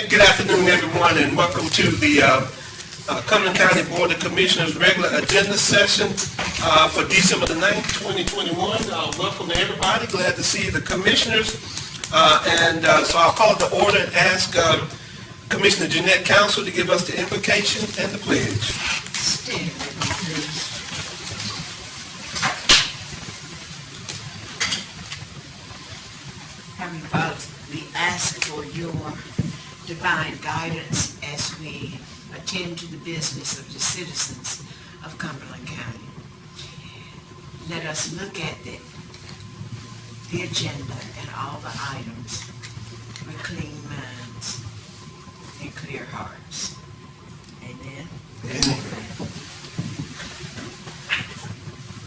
Hey, good afternoon, everyone, and welcome to the Cumberland County Board of Commissioners regular agenda session for December the 9th, 2021. Welcome to everybody. Glad to see the commissioners. So I'll call it to order and ask Commissioner Jeanette Council to give us the invocation and the pledge. Heavenly Father, we ask for your divine guidance as we attend to the business of the citizens of Cumberland County. Let us look at the agenda and all the items with clean minds and clear hearts. Amen. Amen.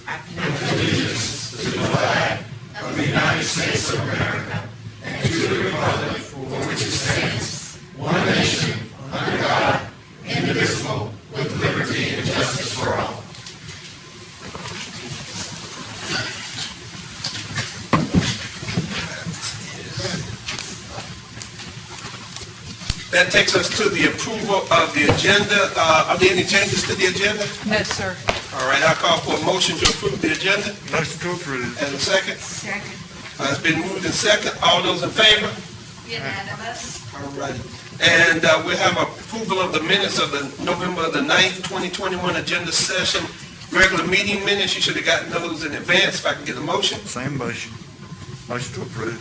I pledge allegiance to the flag of the United States of America and to the republic for which it stands, one nation, under God, indivisible, with liberty and justice for all. That takes us to the approval of the agenda. Are there any changes to the agenda? No, sir. All right, I'll call for a motion to approve the agenda. Motion to approve. And a second? Second. It's been moved in second. All those in favor? Unanimous. All righty. And we have approval of the minutes of the November the 9th, 2021 agenda session, regular meeting minutes. You should have gotten those in advance. If I can get a motion. Same motion. Motion to approve.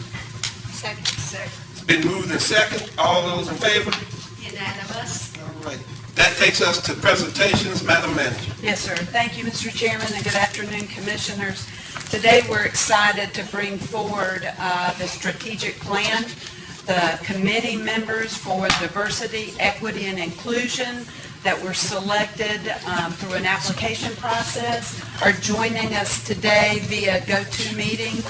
Second. It's been moved in second. All those in favor? Unanimous. All right. That takes us to presentations, Madam Manager. Yes, sir. Thank you, Mr. Chairman, and good afternoon, Commissioners. Today, we're excited to bring forward the strategic plan. The committee members for diversity, equity, and inclusion that were selected through an application process are joining us today via GoToMeeting.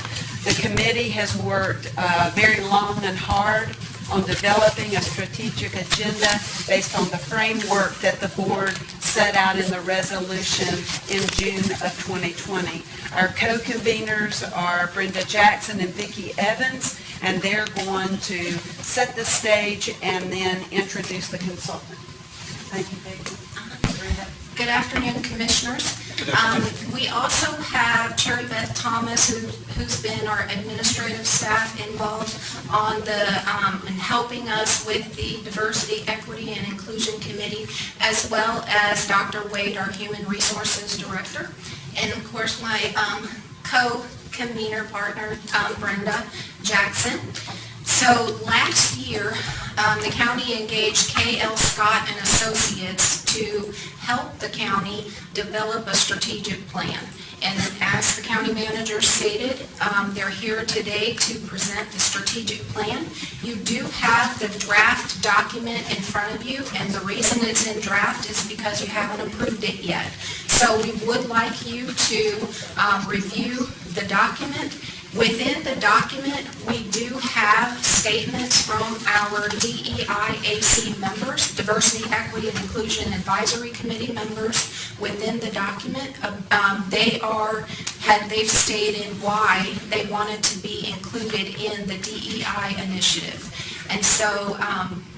The committee has worked very long and hard on developing a strategic agenda based on the framework that the board set out in the resolution in June of 2020. Our co-conveners are Brenda Jackson and Vicki Evans, and they're going to set the stage and then introduce the consultant. Thank you, Vicki. Brenda. Good afternoon, Commissioners. We also have Cherry Beth Thomas, who's been our administrative staff involved on in helping us with the Diversity, Equity, and Inclusion Committee, as well as Dr. Wade, our Human Resources Director, and of course my co-convener partner, Brenda Jackson. So last year, the county engaged K.L. Scott and Associates to help the county develop a strategic plan. And as the county manager stated, they're here today to present the strategic plan. You do have the draft document in front of you, and the reason it's in draft is because you haven't approved it yet. So we would like you to review the document. Within the document, we do have statements from our DEI-AC members, Diversity, Equity, and Inclusion Advisory Committee members within the document. They've stated why they wanted to be included in the DEI initiative. And so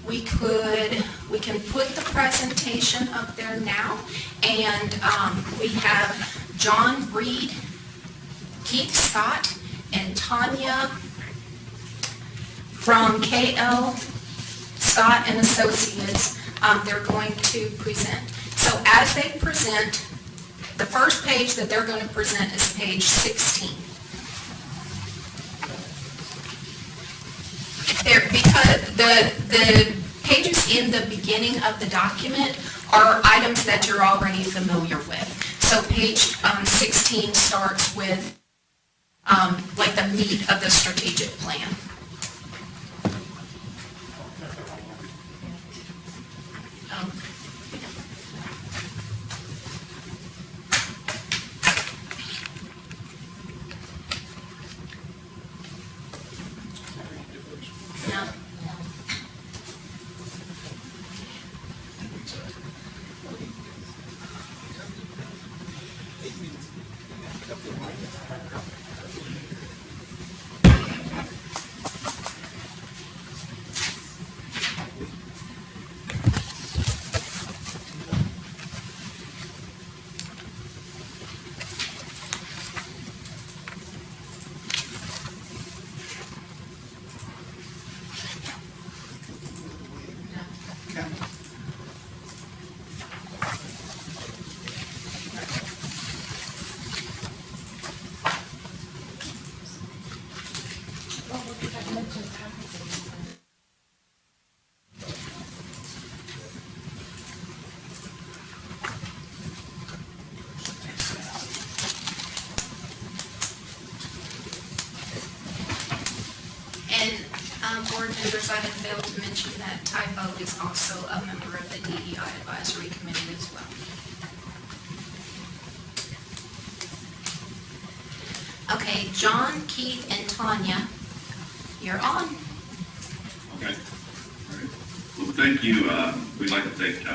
we can put the presentation up there now, and we have John Reed, Keith Scott, and Tanya from K.L. Scott and Associates. They're going to present. So as they present, the first page that they're going to present is page 16. Because the pages in the beginning of the document are items that you're already familiar with. So page 16 starts with like the meat of the strategic plan. Yeah. Members, I have failed to mention that Typo is also a member of the DEI Advisory Committee as well. Okay, John, Keith, and Tanya, you're on. Okay. All right. Well, thank you. We'd like to thank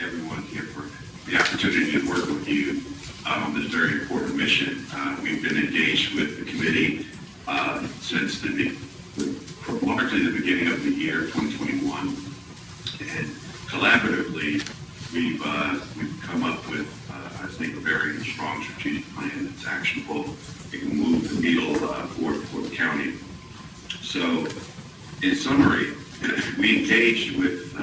everyone here for the opportunity to work with you on this very important mission. We've been engaged with the committee since largely the beginning of the year 2021, and collaboratively we've come up with I think a very strong strategic plan that's actionable. It can move the needle for the county. So, in summary, we engaged with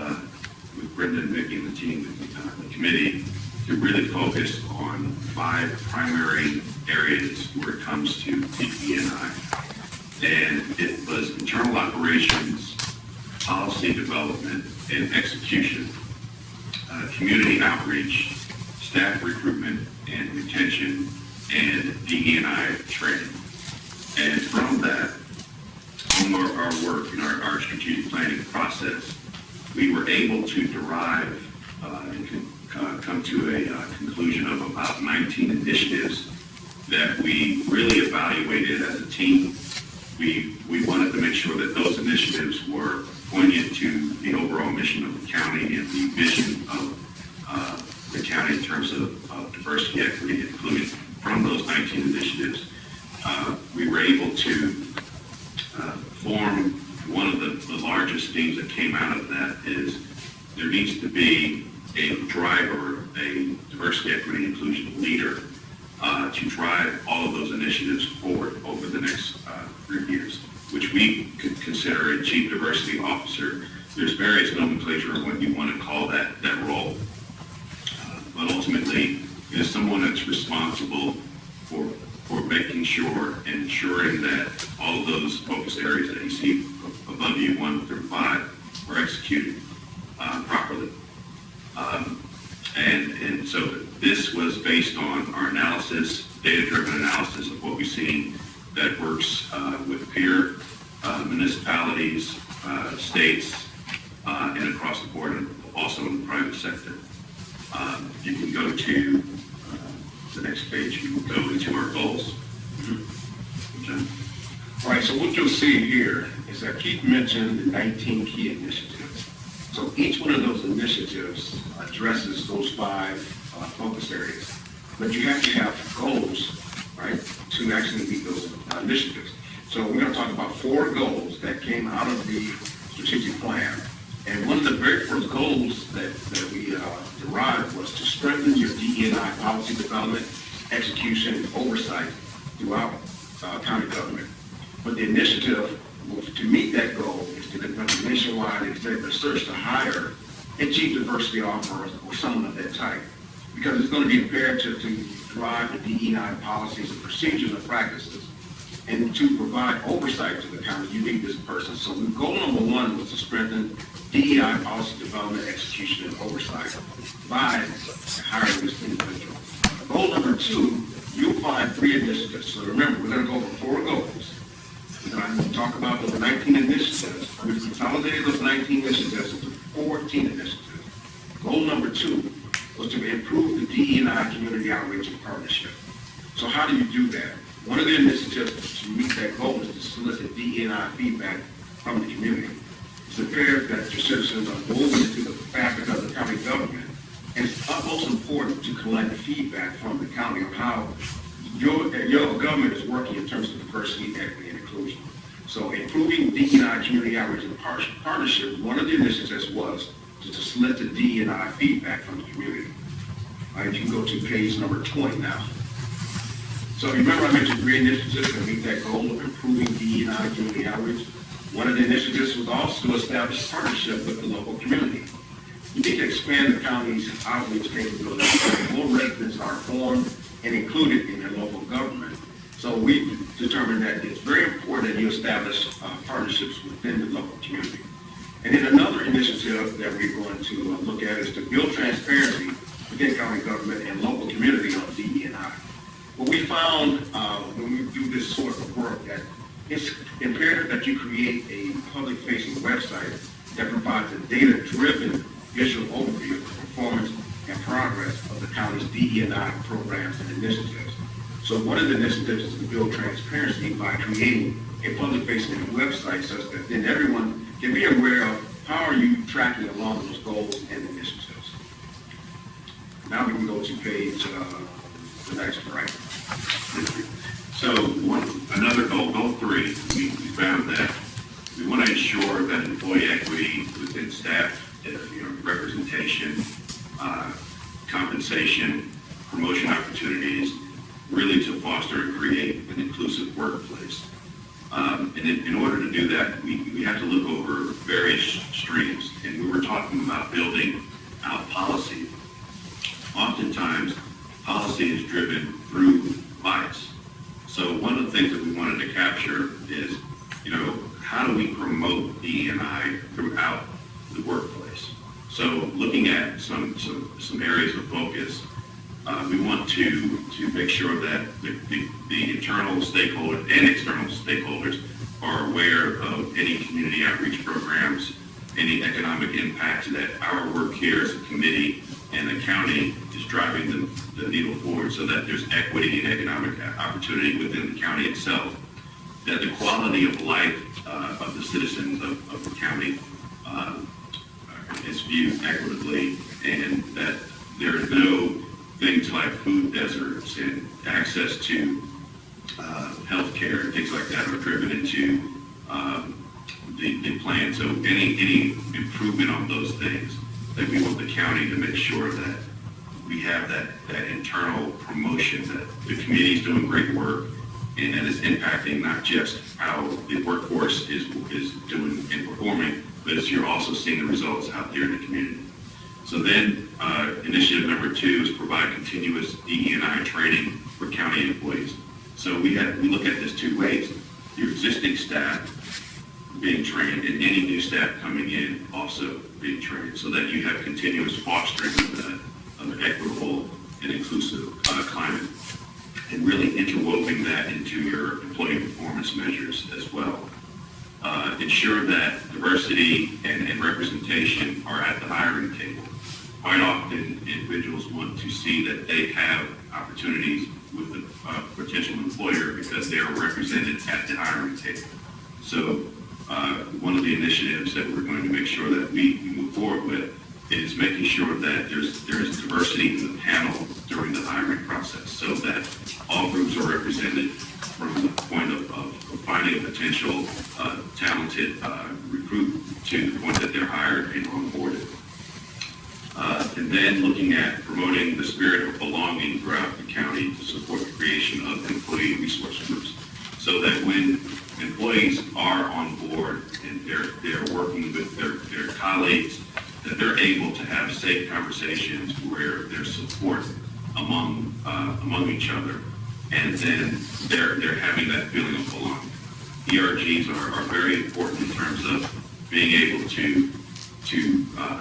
Brenda and Mickey and the team, the committee, to really focus on 5 primary areas where it comes to DE&I. And it was internal operations, policy development and execution, community outreach, staff recruitment and retention, and DE&I training. And from that, from our work and our strategic planning process, we were able to derive and come to a conclusion of about 19 initiatives that we really evaluated as a team. We wanted to make sure that those initiatives were poignant to the overall mission of the county and the vision of the county in terms of diversity, equity, and inclusion. From those 19 initiatives, we were able to form one of the largest themes that came out of that is there needs to be a driver, a diversity, equity, inclusion leader to drive all of those initiatives forward over the next 3 years, which we could consider a chief diversity officer. There's various nomenclature of what you want to call that role. But ultimately, it is someone that's responsible for making sure and ensuring that all of those focus areas that you see above you, 1 through 5, are executed properly. And so this was based on our analysis, data-driven analysis of what we've seen that works with peer municipalities, states, and across the board, and also in the private sector. You can go to the next page. You can go into our goals. Okay. All right, so what you'll see here is that Keith mentioned the 19 key initiatives. So each one of those initiatives addresses those 5 focus areas. But you have to have goals, right, to actually meet those initiatives. So we're going to talk about 4 goals that came out of the strategic plan. And one of the very first goals that we derived was to strengthen your DE&I policy development, execution, and oversight throughout county government. But the initiative to meet that goal is to conduct a nationwide executive search to hire a chief diversity officer or someone of that type, because it's going to be imperative to drive the DE&I policies and procedures and practices, and to provide oversight to the county. You need this person. So goal number 1 was to strengthen DEI policy development, execution, and oversight by hiring this individual. Goal number 2, you'll find 3 initiatives. So remember, we're going to go over 4 goals. We're going to talk about those 19 initiatives. We've consolidated those 19 initiatives into 14 initiatives. Goal number 2 was to improve the DE&I community outreach and partnership. So how do you do that? One of the initiatives to meet that goal is to solicit DE&I feedback from the community. It's imperative that your citizens are woven into the fabric of the county government, and it's utmost important to collect feedback from the county on how your government is working in terms of diversity, equity, and inclusion. So improving DE&I community outreach and partnership, one of the initiatives was to solicit DE&I feedback from the community. All right, you can go to page number 20 now. So remember I mentioned 3 initiatives to meet that goal of improving DE&I community outreach. One of the initiatives was also to establish partnership with the local community. We need to expand the county's outreach capabilities so more residents are informed and included in their local government. So we determined that it's very important that you establish partnerships within the local community. And then another initiative that we're going to look at is to build transparency within county government and local community on DE&I. What we found when we do this sort of work, that It's imperative that you create a public-facing website that provides a data-driven visual overview of the performance and progress of the county's DE&I programs and initiatives. So one of the initiatives is to build transparency by creating a public-facing website such that then everyone can be aware of how are you tracking along those goals and initiatives. Now we can go to page, the next, right? So another goal 3, we found that we want to ensure that employee equity within staff, representation, compensation, promotion opportunities, really to foster and create an inclusive workplace. And in order to do that, we have to look over various streams. And we were talking about building out policy. Oftentimes, policy is driven through bias. So one of the things that we wanted to capture is, how do we promote DE&I throughout the workplace? So looking at some areas of focus, we want to make sure that the internal stakeholders and external stakeholders are aware of any community outreach programs, any economic impact that our work here as a committee and the county is driving the needle forward, so that there's equity and economic opportunity within the county itself, that the quality of life of the citizens of the county is viewed equitably, and that there are no things like food deserts and access to health care and things like that are driven into the plan. So any improvement on those things, that we want the county to make sure that we have that internal promotion, that the community is doing great work, and that is impacting not just how the workforce is doing and performing, but as you're also seeing the results out there in the community. So then, initiative number 2 is provide continuous DE&I training for county employees. So we look at this 2 ways: your existing staff being trained, and any new staff coming in also being trained, so that you have continuous fostering of an equitable and inclusive climate, and really interwoven that into your employee performance measures as well. Ensure that diversity and representation are at the hiring table. Quite often, individuals want to see that they have opportunities with the potential employer because they are represented at the hiring table. So one of the initiatives that we're going to make sure that we move forward with is making sure that there is diversity in the panel during the hiring process, so that all groups are represented from the point of finding a potential talented recruit to the point that they're hired and onboarded. And then looking at promoting the spirit of belonging throughout the county to support the creation of employee resource groups, so that when employees are on board and they're working with their colleagues, that they're able to have safe conversations where there's support among each other, and then they're having that feeling of belonging. ERGs are very important in terms of being able to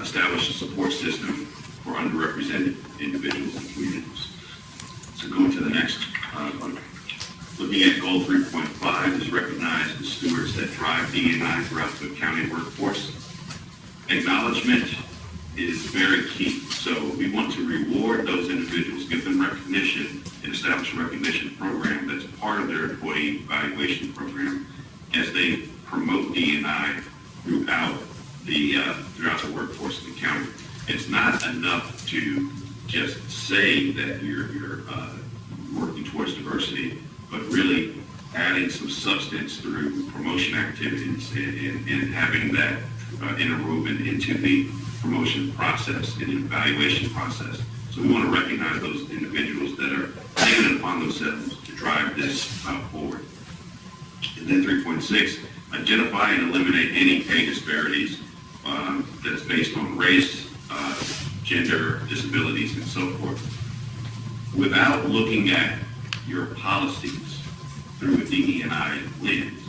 establish a support system for underrepresented individuals and communities. So going to the next one. Looking at goal 3.5 is recognize the stewards that drive DE&I throughout the county workforce. Acknowledgement is very key. So we want to reward those individuals, give them recognition, and establish a recognition program that's part of their employee evaluation program as they promote DE&I throughout the workforce of the county. It's not enough to just say that you're working towards diversity, but really adding some substance through promotion activities and having that interwoven into the promotion process and evaluation process. So we want to recognize those individuals that are taking it upon themselves to drive this forward. And then 3.6, identify and eliminate any pay disparities that's based on race, gender, disabilities, and so forth. Without looking at your policies through a DE&I lens,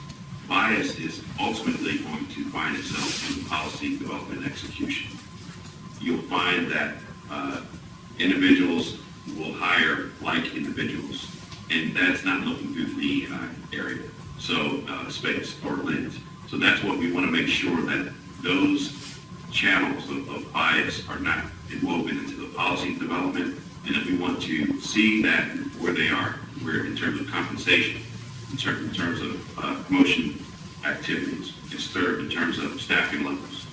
bias is ultimately going to find itself in policy development and execution. You'll find that individuals will hire like individuals, and that's not looking through the DE&I area. space or lens. So that's what we want to make sure that those channels of bias are not woven into the policy development, and that we want to see that where they are, where in terms of compensation, in terms of promotion activities, it's third in terms of staffing levels.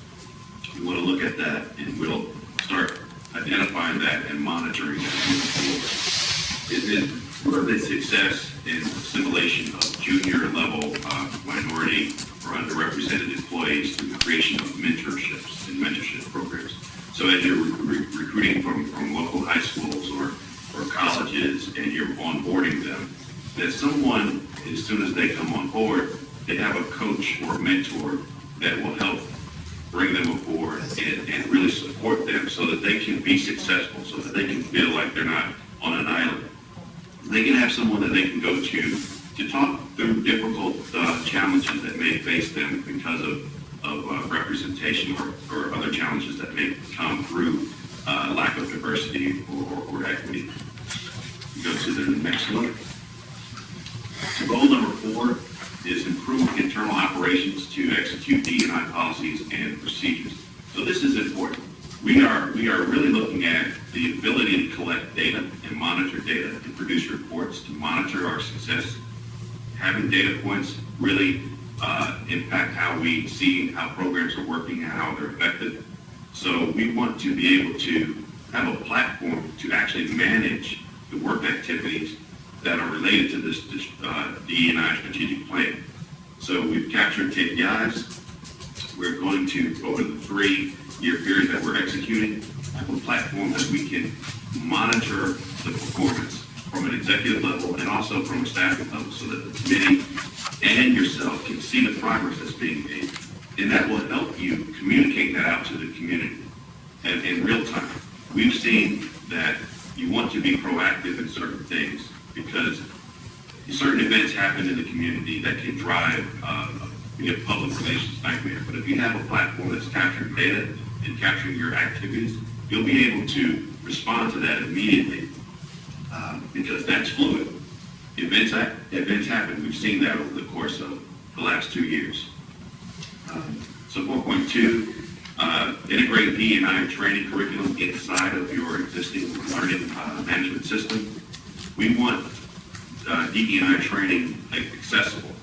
We want to look at that, and we'll start identifying that and monitoring that moving forward. It is further success in assimilation of junior level minority or underrepresented employees through the creation of mentorships and mentorship programs. So as you're recruiting from local high schools or colleges and you're onboarding them, that someone, as soon as they come on board, they have a coach or mentor that will help bring them aboard and really support them so that they can be successful, so that they can feel like they're not on an island. They can have someone that they can go to talk through difficult challenges that may face them because of representation or other challenges that may come through lack of diversity or equity. We go to the next one. So goal number 4 is improve internal operations to execute D&I policies and procedures. So this is important. We are really looking at the ability to collect data and monitor data and produce reports to monitor our success. Having data points really impact how we see how programs are working and how they're effective. So we want to be able to have a platform to actually manage the work activities that are related to this DE&I strategic plan. So we've captured KPIs. We're going to, over the 3-year period that we're executing, have a platform that we can monitor the performance from an executive level and also from a staffing level so that the committee and yourself can see the progress that's being made. And that will help you communicate that out to the community in real time. We've seen that you want to be proactive in certain things because certain events happen in the community that can drive a public relations nightmare. But if you have a platform that's capturing data and capturing your activities, you'll be able to respond to that immediately because that's fluid. Events happen. We've seen that over the course of the last 2 years. So 4.2, integrate D&I training curriculum inside of your existing learning management system. We want DE&I training accessible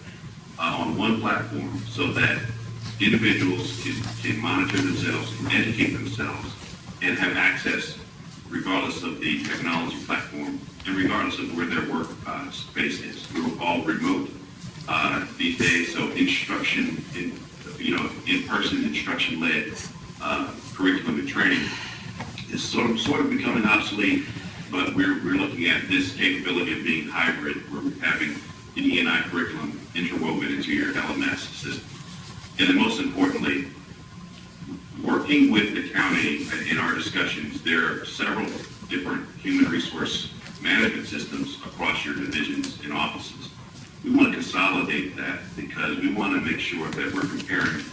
on one platform so that individuals can monitor themselves, can educate themselves, and have access regardless of the technology platform and regardless of where their work space is. We're all remote these days, so instruction, in-person instruction-led curriculum and training is sort of becoming obsolete. But we're looking at this capability of being hybrid, where we're having the D&I curriculum interwoven into your LMS system. And then most importantly, working with the county in our discussions, there are several different human resource management systems across your divisions and offices. We want to consolidate that because we want to make sure that we're comparing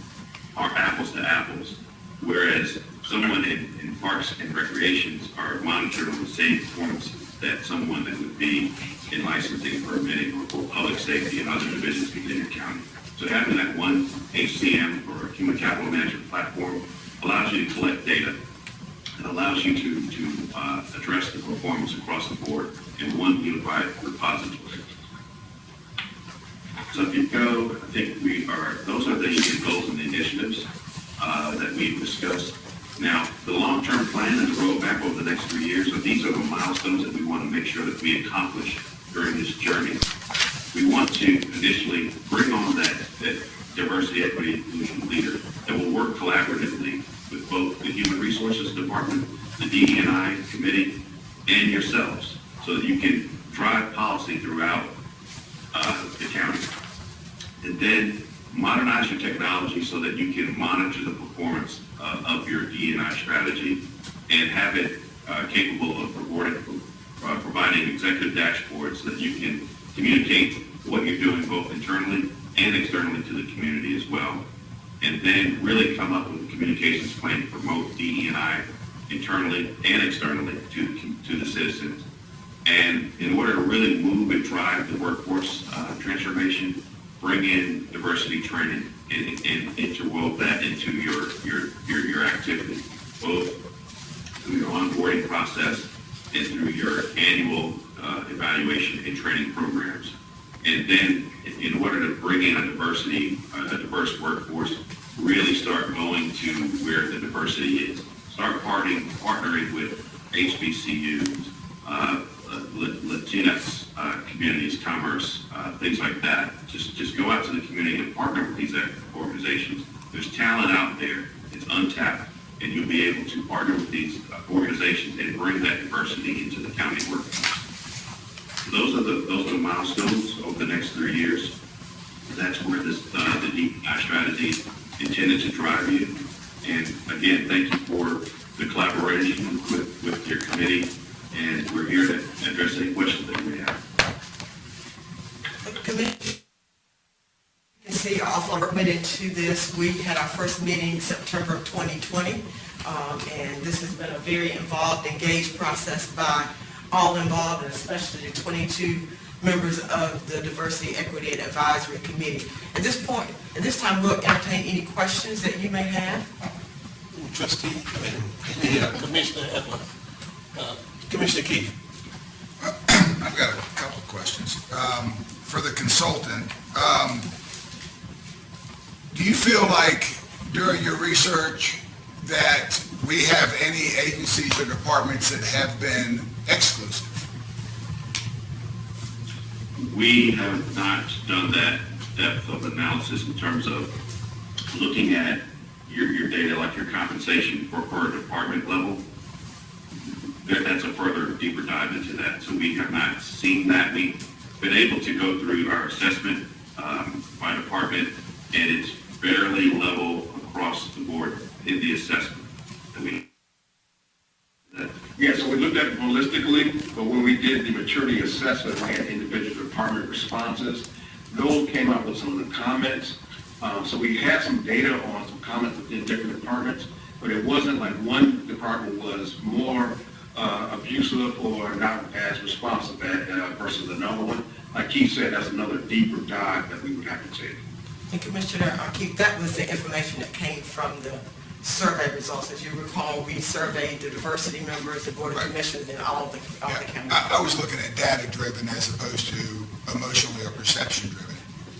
our apples to apples, whereas someone in parks and recreations are monitored on the same performance that someone that would be in licensing, permitting, or public safety and other divisions within your county. So having that one HCM or human capital management platform allows you to collect data and allows you to address the performance across the board in one unified repository. So if you go, I think those are the goals and the initiatives that we've discussed. Now, the long-term plan and the roadmap over the next 3 years, so these are the milestones that we want to make sure that we accomplish during this journey. We want to initially bring on that diversity, equity, inclusion leader that will work collaboratively with both the Human Resources Department, the DE&I Committee, and yourselves, so that you can drive policy throughout the county. And then modernize your technology so that you can monitor the performance of your D&I strategy and have it capable of providing executive dashboards so that you can communicate what you're doing both internally and externally to the community as well. And then really come up with a communications plan to promote DE&I internally and externally to the citizens. And in order to really move and drive the workforce transformation, bring in diversity training and interwove that into your activity, both through your onboarding process and through your annual evaluation and training programs. And then, in order to bring in a diverse workforce, really start going to where the diversity is. Start partnering with HBCUs, Latinx communities, commerce, things like that. Just go out to the community and partner with these organizations. There's talent out there. It's untapped, and you'll be able to partner with these organizations and bring that diversity into the county workforce. Those are the milestones over the next 3 years. That's where the deep dive strategy intended to drive you. And again, thank you for the collaboration with your committee, and we're here to address any questions that you may have. Committee, you can see all went into this. We had our first meeting September of 2020, and this has been a very involved, engaged process by all involved, and especially the 22 members of the Diversity, Equity, and Advisory Committee. At this time, we'll entertain any questions that you may have. Trustee, Commissioner Edler, Commissioner Keith. I've got a couple of questions. For the consultant, do you feel like during your research that we have any agencies or departments that have been exclusive? We have not done that depth of analysis in terms of looking at your data, like your compensation for per department level. That's a further deeper dive into that. So we have not seen that. We've been able to go through our assessment by department, and it's fairly level across the board in the assessment that we. Yeah, so we looked at it holistically, but when we did the maturity assessment, we had individual department responses. Those came up with some of the comments. So we had some data on some comments within different departments, but it wasn't like one department was more abusive or not as responsive versus another one. Like Keith said, that's another deeper dive that we would have to take. And Commissioner Keith, that was the information that came from the survey results. As you recall, we surveyed the diversity members, the Board of Commissioners, and all the counties. I was looking at data-driven as opposed to emotionally or perception-driven.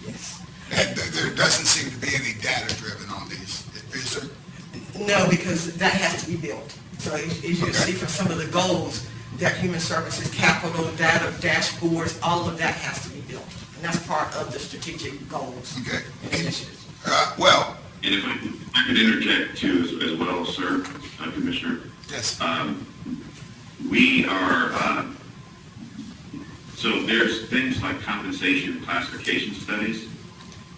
Yes. And there doesn't seem to be any data-driven on these, is there? No, because that has to be built. So as you see from some of the goals, that human services, capital, data, dashboards, all of that has to be built. And that's part of the strategic goals Okay. and initiatives. Well, And if I could interject too as well, sir, Commissioner. yes. We are, so there's things like compensation and classification studies.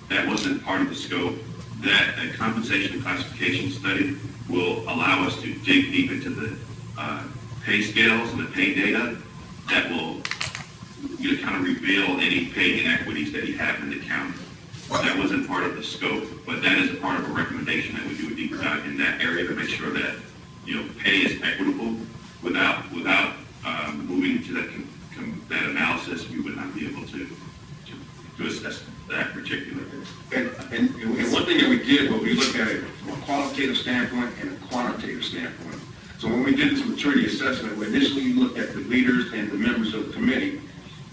That wasn't part of the scope. That a compensation and classification study will allow us to dig deep into the pay scales and the pay data that will kind of reveal any pay inequities that you have in the county. That wasn't part of the scope, but that is a part of a recommendation that we do a deeper dive in that area to make sure that, pay is equitable. Without moving to that analysis, we would not be able to assess that particular. And one thing that we did was we looked at it from a qualitative standpoint and a quantitative standpoint. So when we did this maturity assessment, we initially looked at the leaders and the members of the committee.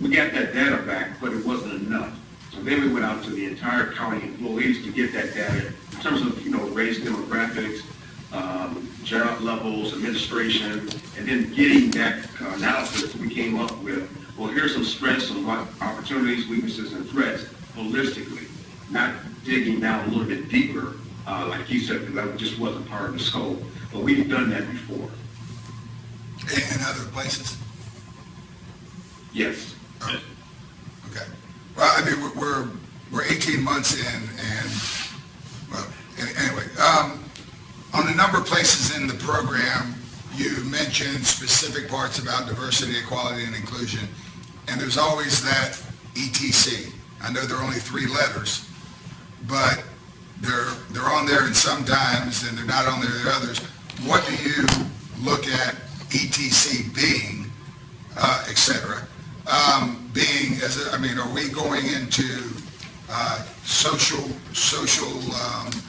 We got that data back, but it wasn't enough. So then we went out to the entire county employees to get that data in terms of race demographics, job levels, administration, and then getting that analysis we came up with. Well, here's some strengths, some opportunities, weaknesses, and threats holistically, not digging down a little bit deeper, like you said, because that just wasn't part of the scope. But we've done that before. In other places? Yes. Oh, okay. Well, I mean, we're 18 months in, and, well, anyway, on a number of places in the program, you mentioned specific parts about diversity, equality, and inclusion, and there's always that ETC. I know there are only 3 letters, but they're on there and sometimes, and they're not on there in others. What do you look at ETC being, et cetera? Being, are we going into social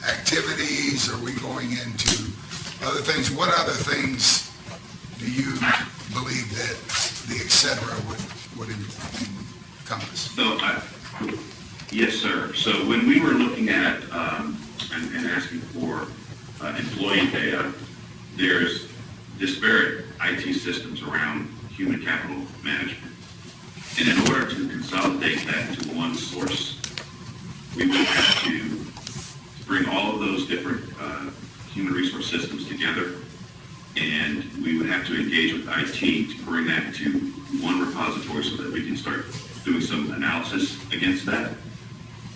activities? Are we going into other things? What other things do you believe that the et cetera would encompass? So, yes, sir. So when we were looking at and asking for employee data, there's disparate IT systems around human capital management. And in order to consolidate that into one source, we would have to bring all of those different human resource systems together, and we would have to engage with IT to bring that to one repository so that we can start doing some analysis against that.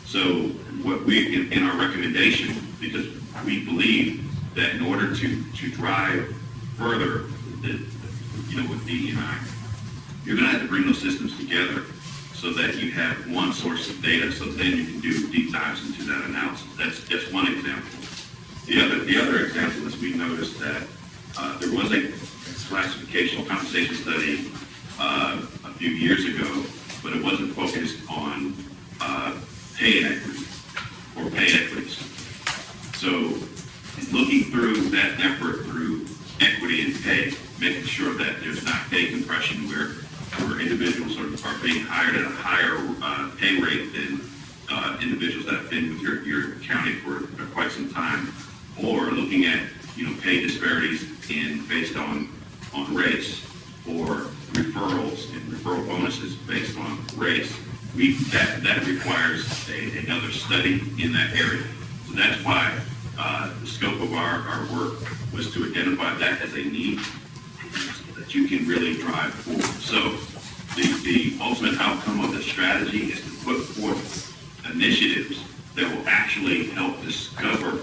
So what we, in our recommendation, because we believe that in order to drive further, with DEI, you're going to have to bring those systems together so that you have one source of data, so then you can do deep dives into that analysis. That's just one example. The other example is we noticed that there was a classification compensation study a few years ago, but it wasn't focused on pay inequity or pay equities. So looking through that effort through equity and pay, making sure that there's not pay compression where individuals are being hired at a higher pay rate than individuals that have been with your county for quite some time, or looking at pay disparities based on race, or referrals and referral bonuses based on race. That requires another study in that area. So that's why the scope of our work was to identify that as a need that you can really drive forward. So the ultimate outcome of the strategy is to put forth initiatives that will actually help discover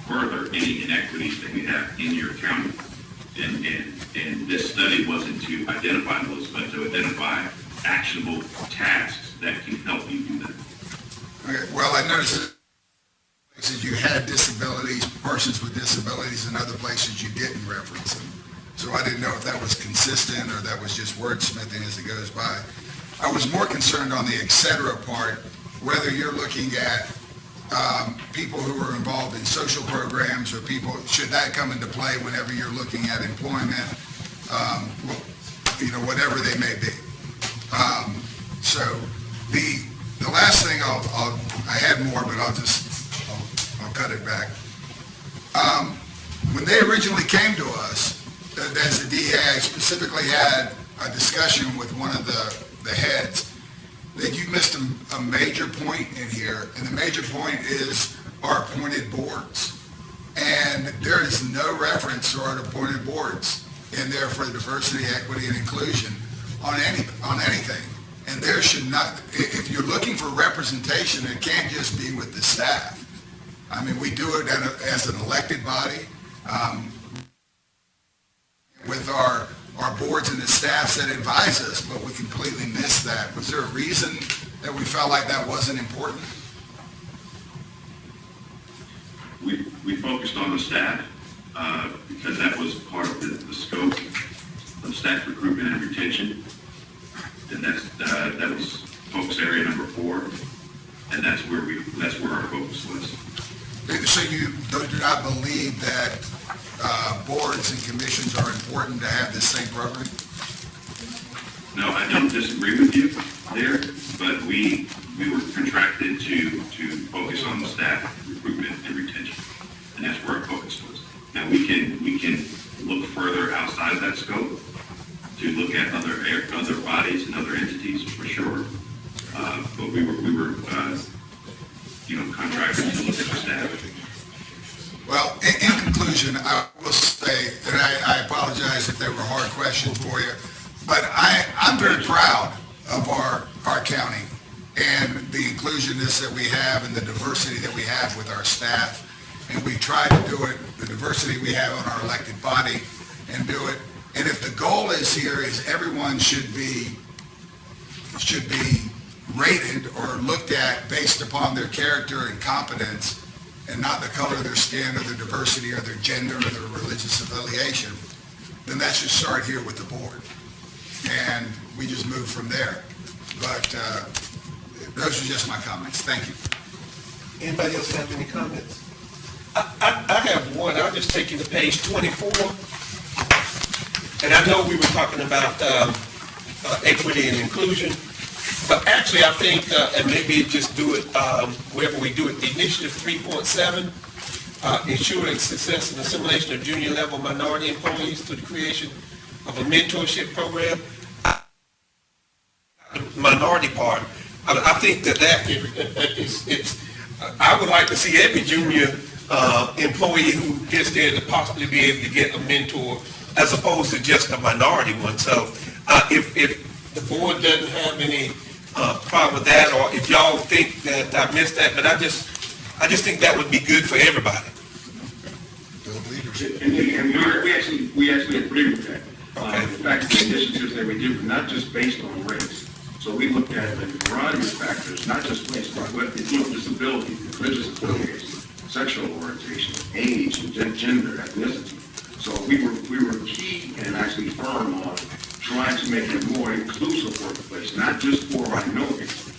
further any inequities that we have in your county. And this study wasn't to identify those, but to identify actionable tasks that can help you do that. Okay, well, I noticed that places you had disabilities, persons with disabilities, and other places you didn't reference them. So I didn't know if that was consistent or that was just wordsmithing as it goes by. I was more concerned on the et cetera part, whether you're looking at people who are involved in social programs, or people, should that come into play whenever you're looking at employment, whatever they may be. So the last thing I had more, but I'll cut it back. When they originally came to us, as the DEI specifically had a discussion with one of the heads, that you missed a major point in here, and the major point is our appointed boards. And there is no reference to our appointed boards in there for diversity, equity, and inclusion on anything. And there should not, if you're looking for representation, it can't just be with the staff. I mean, we do it as an elected body, with our boards and the staffs that advise us, but we completely missed that. Was there a reason that we felt like that wasn't important? We focused on the staff because that was part of the scope of staff recruitment and retention. And that was focus area number 4, and that's where our focus was. So you do not believe that boards and commissions are important to have this same program? No, I don't disagree with you there, but we were contracted to focus on the staff recruitment and retention, and that's where our focus was. Now we can look further outside of that scope to look at other bodies and other entities for sure, but we were contracted to look at the staff. Well, in conclusion, I will say, and I apologize if they were hard questions for you, but I'm very proud of our county and the inclusiveness that we have and the diversity that we have with our staff. And we try to do it, the diversity we have on our elected body, and do it. And if the goal is here is everyone should be rated or looked at based upon their character and competence, and not the color of their skin or their diversity or their gender or their religious affiliation, then that should start here with the board. And we just move from there. But Those are just my comments. Thank you. Anybody else have any comments? I have one. I'll just take you to page 24. And I know we were talking about equity and inclusion, but actually I think, and maybe just do it wherever we do it, the initiative 3.7, ensuring success and assimilation of junior level minority employees through the creation of a mentorship program. The minority part, I think that I would like to see every junior employee who gets there to possibly be able to get a mentor as opposed to just a minority one. So if the board doesn't have any problem with that, or if y'all think that I missed that, but I just think that would be good for everybody. And we actually agree with that. Okay. In fact, the initiatives that we do are not just based on race. So we look at a variety of factors, not just race, but disability, religious affiliation, sexual orientation, age, and gender, ethnicity. So we were key and actually firm on trying to make it a more inclusive workplace, not just for minorities.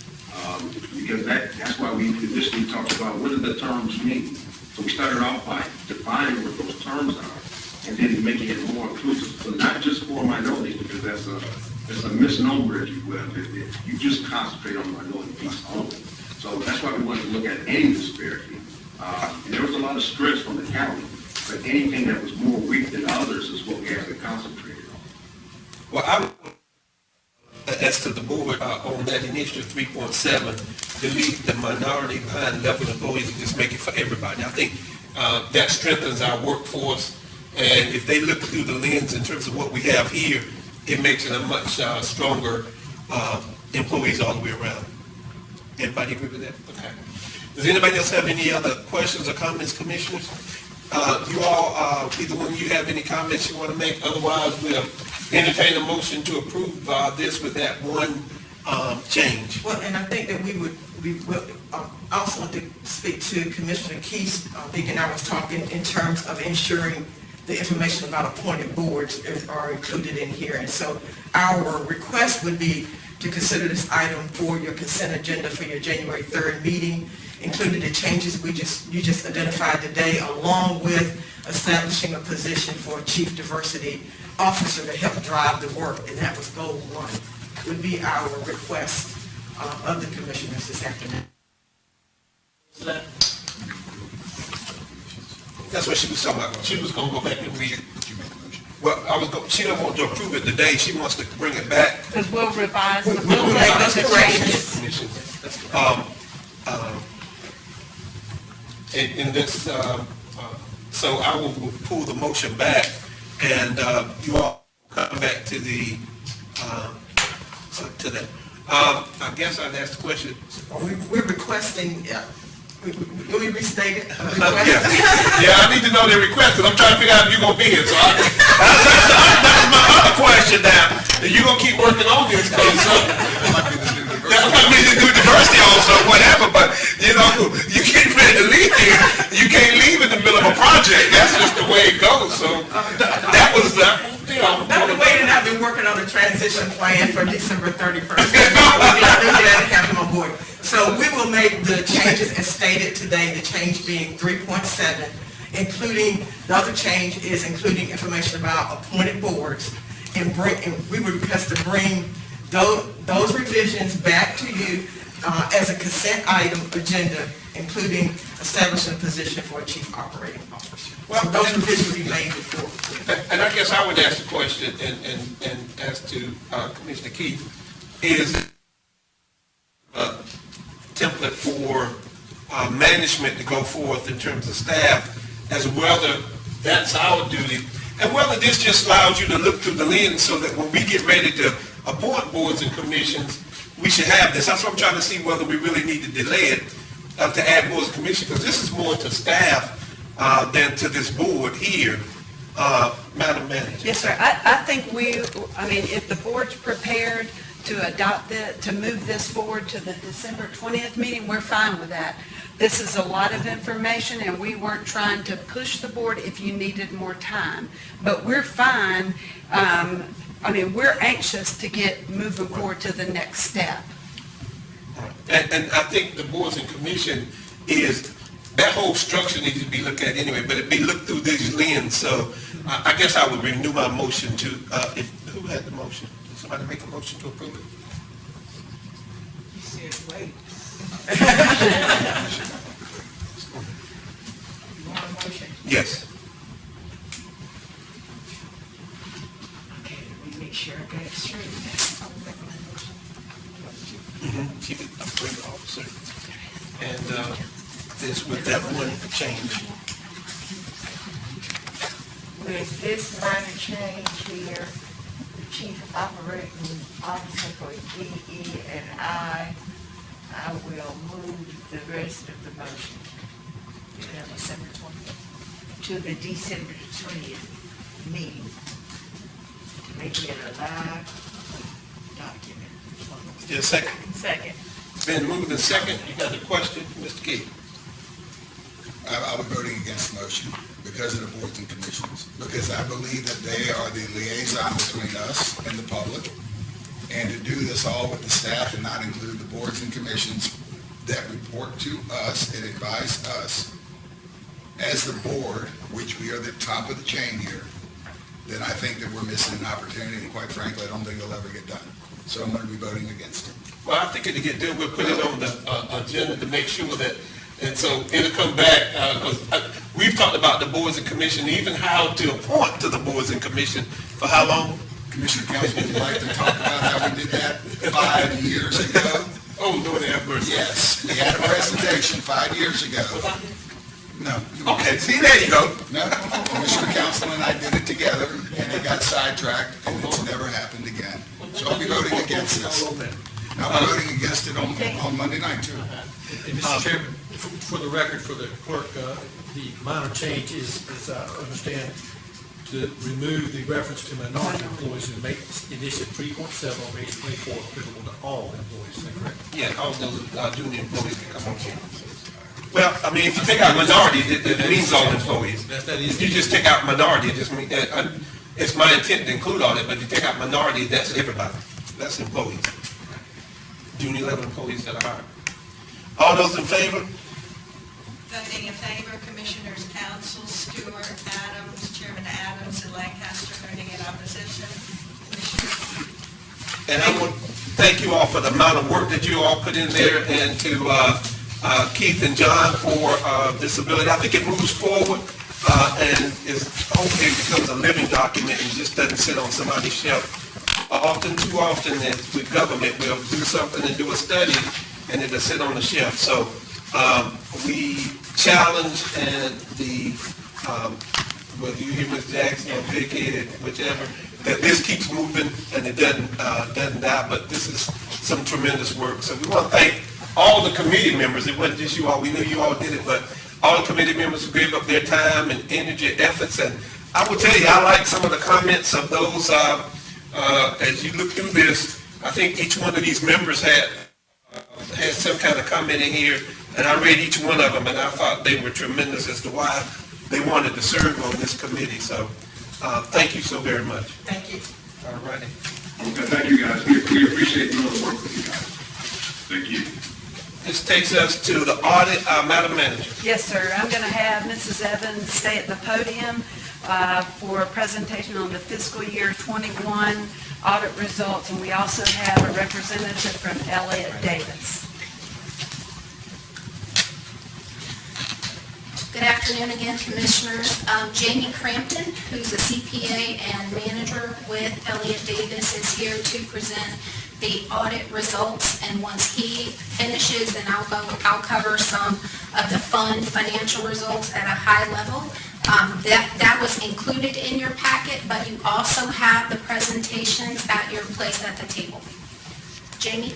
Because that's why we initially talked about what do the terms mean. So we started off by defining what those terms are and then making it more inclusive. So not just for minorities, because that's a misnomer, if you will, if you just concentrate on the minority piece only. So that's why we wanted to look at any disparity. And there was a lot of stress from the county, but anything that was more weak than others is what we actually concentrated on. Well, I would, as to the board, on that initiative 3.7, delete the minority behind level employees and just make it for everybody. I think that strengthens our workforce, and if they look through the lens in terms of what we have here, it makes it a much stronger employees all the way around. Everybody agree with that? Okay. Does anybody else have any other questions or comments, commissioners? You all, either one of you have any comments you want to make? Otherwise, we'll entertain a motion to approve this with that one change. Well, and I think that we will also want to speak to Commissioner Keith's, Vic and I was talking in terms of ensuring the information about appointed boards are included in here. And so our request would be to consider this item for your consent agenda for your January 3rd meeting, including the changes you just identified today, along with establishing a position for a chief diversity officer to help drive the work, and that was goal 1, would be our request of the commissioners this afternoon. That's what she was talking about. She was going to go back and read it. Well, she don't want to approve it today. She wants to bring it back. Because we'll revise the We'll make those corrections. And this, so I will pull the motion back, and you all come back to the, to that. I guess I'd ask the question. We're requesting, will we restate it? Yeah, I need to know their request, because I'm trying to figure out if you're going to be here. So that's my other question now. Are you going to keep working on this? Because that might be the new diversity also, whatever, but, you know, you get ready to leave here, you can't leave in the middle of a project. That's just the way it goes. So that was, you know. Dr. Wade and I've been working on the transition plan for December 31st. We're glad to have him on board. So we will make the changes as stated today, the change being 3.7, including, the other change is including information about appointed boards, and we would request to bring those revisions back to you as a consent item agenda, including establishing a position for a chief operating officer. Well, So those revisions will be made before. And I guess I would ask the question, and as to Commissioner Keith, is template for management to go forth in terms of staff, as whether that's our duty, and whether this just allows you to look through the lens so that when we get ready to appoint boards and commissions, we should have this. That's what I'm trying to see, whether we really need to delay it to add boards and commissions, because this is more to staff than to this board here, Madam Manager. Yes, sir. I think if the board's prepared to adopt to move this forward to the December 20th meeting, we're fine with that. This is a lot of information, and we weren't trying to push the board if you needed more time. But we're fine. We're anxious to get moving forward to the next step. And I think the boards and commission is, that whole structure needs to be looked at anyway, but it be looked through this lens. So I guess I would renew my motion to, who had the motion? Did somebody make a motion to approve it? You said wait. You want a motion? Yes. Okay, let me make sure I got it straight. Keep it upgrade officer. And this with that one change. With this minor change here, the chief operating officer for DE and I will move the rest of the motion to the December 20th meeting to make it a live document. Is there a second? Second. It's been moved and second. You got a question, Mr. Gage? I'll be voting against the motion because of the boards and commissions, because I believe that they are the liaison between us and the public, and to do this all with the staff and not include the boards and commissions that report to us and advise us as the board, which we are the top of the chain here, then I think that we're missing an opportunity, and quite frankly, I don't think it'll ever get done. So I'm going to be voting against it. Well, I think it'll get done. We'll put it on the agenda to make sure that, and so it'll come back, because we've talked about the boards and commission, even how to appoint to the boards and commission for how long? Commissioner Council, would you like to talk about how we did that 5 years ago? Oh, Lord have mercy. Yes, we had a presentation 5 years ago. No. Okay, see, there you go. No, Commissioner Council and I did it together, and it got sidetracked, and it's never happened again. So I'll be voting against this. I'll be voting against it on Monday night, too. And Mr. Chairman, for the record, for the clerk, the minor change is, as I understand, to remove the reference to minority employees and make initiative 3.7 on page 24 applicable to all employees. Is that correct? Yeah, all those junior employees that come on here. Well, I mean, if you take out minority, it means all employees. That is. If you just take out minority, it just means, it's my intent to include all that, but if you take out minority, that's everybody. That's employees. Junior level employees that are hired. All those in favor? Voting in favor, Commissioners Council, Stewart, Adams, Chairman Adams, and Lancaster voting in opposition. And I want to thank you all for the amount of work that you all put in there, and to Keith and John for this ability. I think it moves forward, and hopefully it becomes a living document and just doesn't sit on somebody's shelf. Too often with government, we'll do something and do a study, and it'll sit on the shelf. So we challenge, and whether you hear Ms. Jackson or Vicky, whichever, that this keeps moving and it doesn't die, but this is some tremendous work. So we want to thank all the committee members. It wasn't just you all. We knew you all did it, but all the committee members who gave up their time and energy, efforts. And I will tell you, I like some of the comments of those, as you look through this, I think each one of these members had some kind of comment in here, and I read each one of them, and I thought they were tremendous as to why they wanted to serve on this committee. So thank you so very much. Thank you. All righty. Okay, thank you, guys. We appreciate the work with you guys. Thank you. This takes us to the audit, Madam Manager. Yes, sir. I'm going to have Mrs. Evans stay at the podium for a presentation on the fiscal year 21 audit results, and we also have a representative from Elliott Davis. Good afternoon again, Commissioners. Jamie Crampton, who's a CPA and manager with Elliott Davis, is here to present the audit results, and once he finishes, then I'll cover some of the fund financial results at a high level. That was included in your packet, but you also have the presentations at your place at the table. Jamie?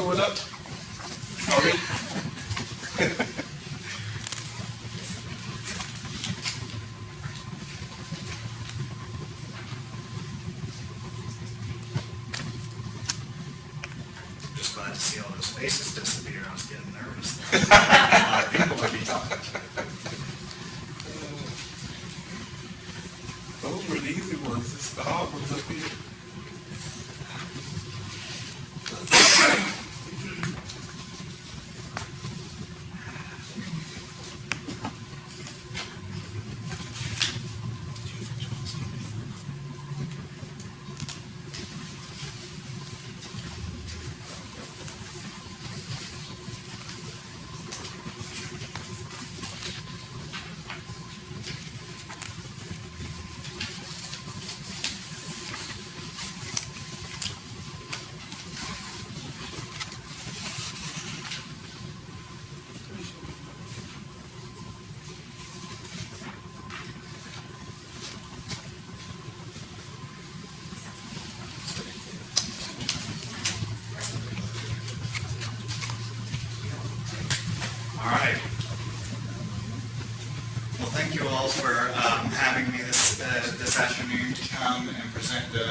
tore it up? Already? Just glad to see all those faces disappear. I was getting nervous. A lot of people would be talking. Those were the easy ones, it's the hard ones up here. All right. Well, thank you all for having me this afternoon to come and present the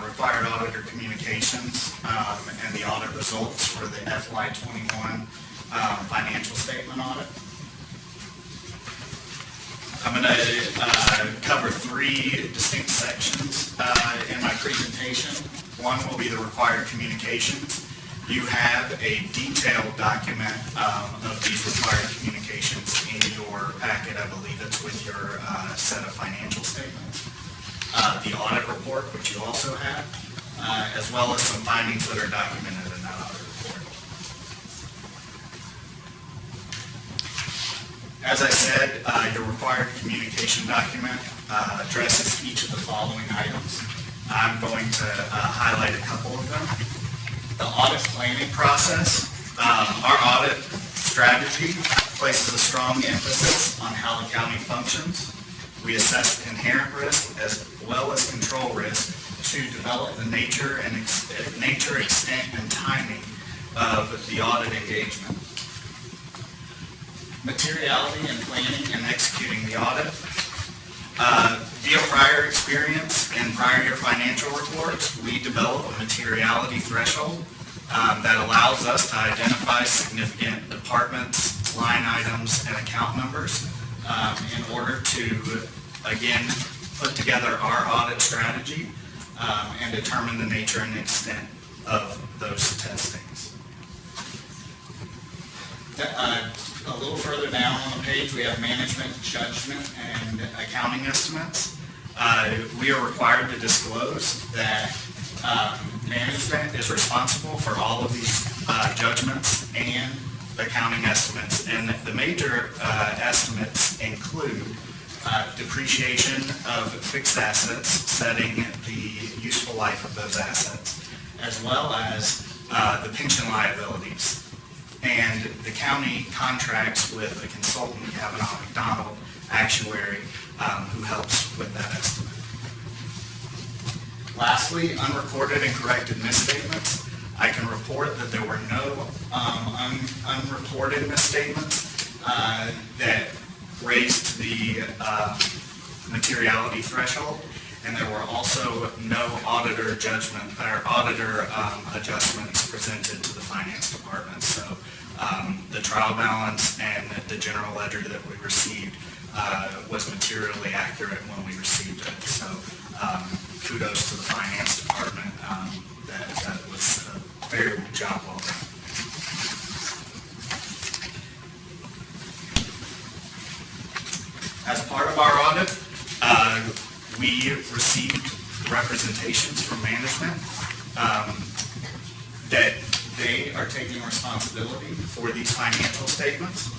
required auditor communications and the audit results for the FY21 financial statement audit. I'm going to cover three distinct sections in my presentation. One will be the required communications. You have a detailed document of these required communications in your packet. I believe it's with your set of financial statements. The audit report, which you also have, as well as some findings that are documented in that audit report. As I said, your required communication document addresses each of the following items. I'm going to highlight a couple of them. The audit planning process. Our audit strategy places a strong emphasis on how the county functions. We assess inherent risk as well as control risk to develop the nature, extent, and timing of the audit engagement. Materiality in planning and executing the audit. Via prior experience and prior year financial reports, we develop a materiality threshold that allows us to identify significant departments, line items, and account numbers in order to, again, put together our audit strategy and determine the nature and extent of those testings. A little further down on the page, we have management, judgment, and accounting estimates. We are required to disclose that management is responsible for all of these judgments and accounting estimates. And the major estimates include depreciation of fixed assets, setting the useful life of those assets, as well as the pension liabilities. And the county contracts with a consultant, Kavanaugh McDonald, actuary, who helps with that estimate. Lastly, unrecorded and corrected misstatements. I can report that there were no unreported misstatements that raised the materiality threshold, and there were also no auditor judgment or auditor adjustments presented to the finance department. So the trial balance and the general ledger that we received was materially accurate when we received it. So kudos to the finance department. That was a very good job well done. As part of our audit, we received representations from management that they are taking responsibility for these financial statements,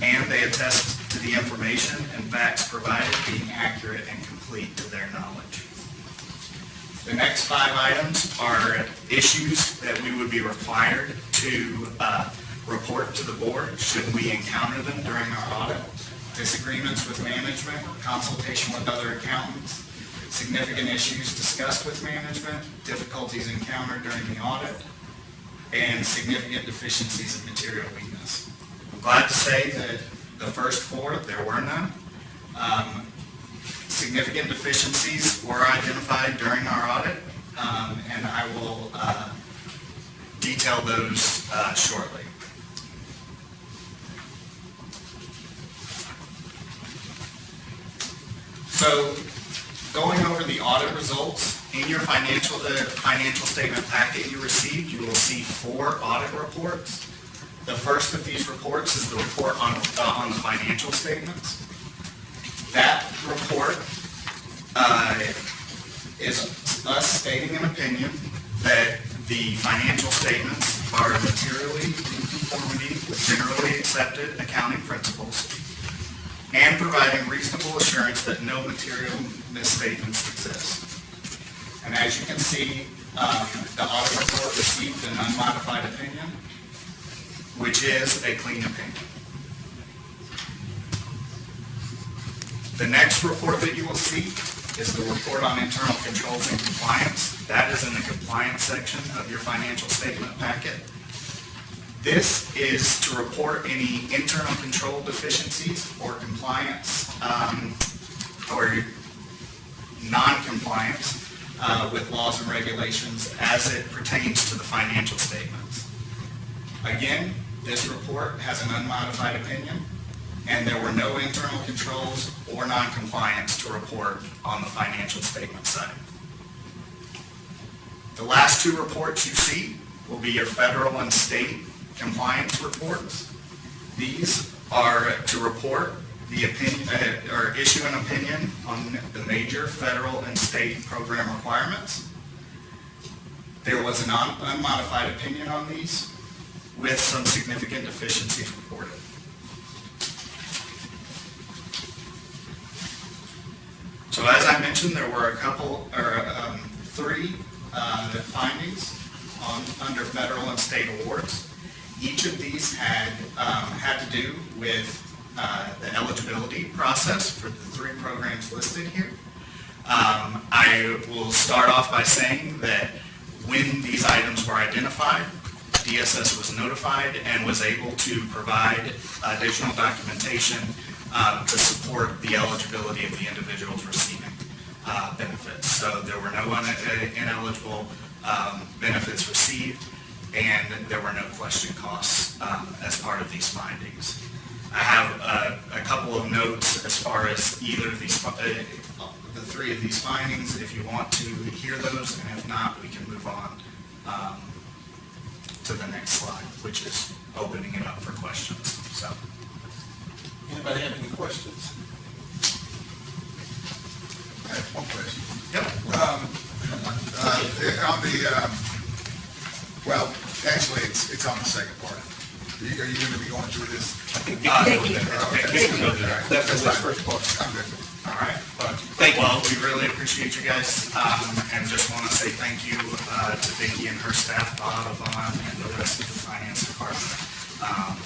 and they attest to the information and facts provided being accurate and complete to their knowledge. The next 5 items are issues that we would be required to report to the board should we encounter them during our audit. Disagreements with management, consultation with other accountants, significant issues discussed with management, difficulties encountered during the audit, and significant deficiencies and material weakness. I'm glad to say that the first four, there were none. Significant deficiencies were identified during our audit, and I will detail those shortly. So, going over the audit results, in your financial statement packet you received, you will see 4 audit reports. The first of these reports is the report on the financial statements. That report is us stating an opinion that the financial statements are materially in conformity with generally accepted accounting principles and providing reasonable assurance that no material misstatements exist. And as you can see, the audit report received an unmodified opinion, which is a clean opinion. The next report that you will see is the report on internal controls and compliance. That is in the compliance section of your financial statement packet. This is to report any internal control deficiencies or compliance or non-compliance with laws and regulations as it pertains to the financial statements. Again, this report has an unmodified opinion, and there were no internal controls or non-compliance to report on the financial statement side. The last 2 reports you see will be your federal and state compliance reports. These are to report the opinion, or issue an opinion on the major federal and state program requirements. There was an unmodified opinion on these with some significant deficiencies reported. So as I mentioned, there were 3 findings under federal and state awards. Each of these had to do with the eligibility process for the 3 programs listed here. I will start off by saying that when these items were identified, DSS was notified and was able to provide additional documentation to support the eligibility of the individuals receiving benefits. So there were no ineligible benefits received, and there were no question costs as part of these findings. I have a couple of notes as far as either of these, the 3 of these findings, if you want to hear those, and if not, we can move on to the next slide, which is opening it up for questions. So, Anybody have any questions? I have one question. yep. On the, well, actually, it's on the second part. Are you going to be going through this? That's the first part. I'm good. All right. Thank you. Well, we really appreciate you guys, and just want to say thank you to Vicki and her staff, Bob, Yvonne, and the rest of the finance department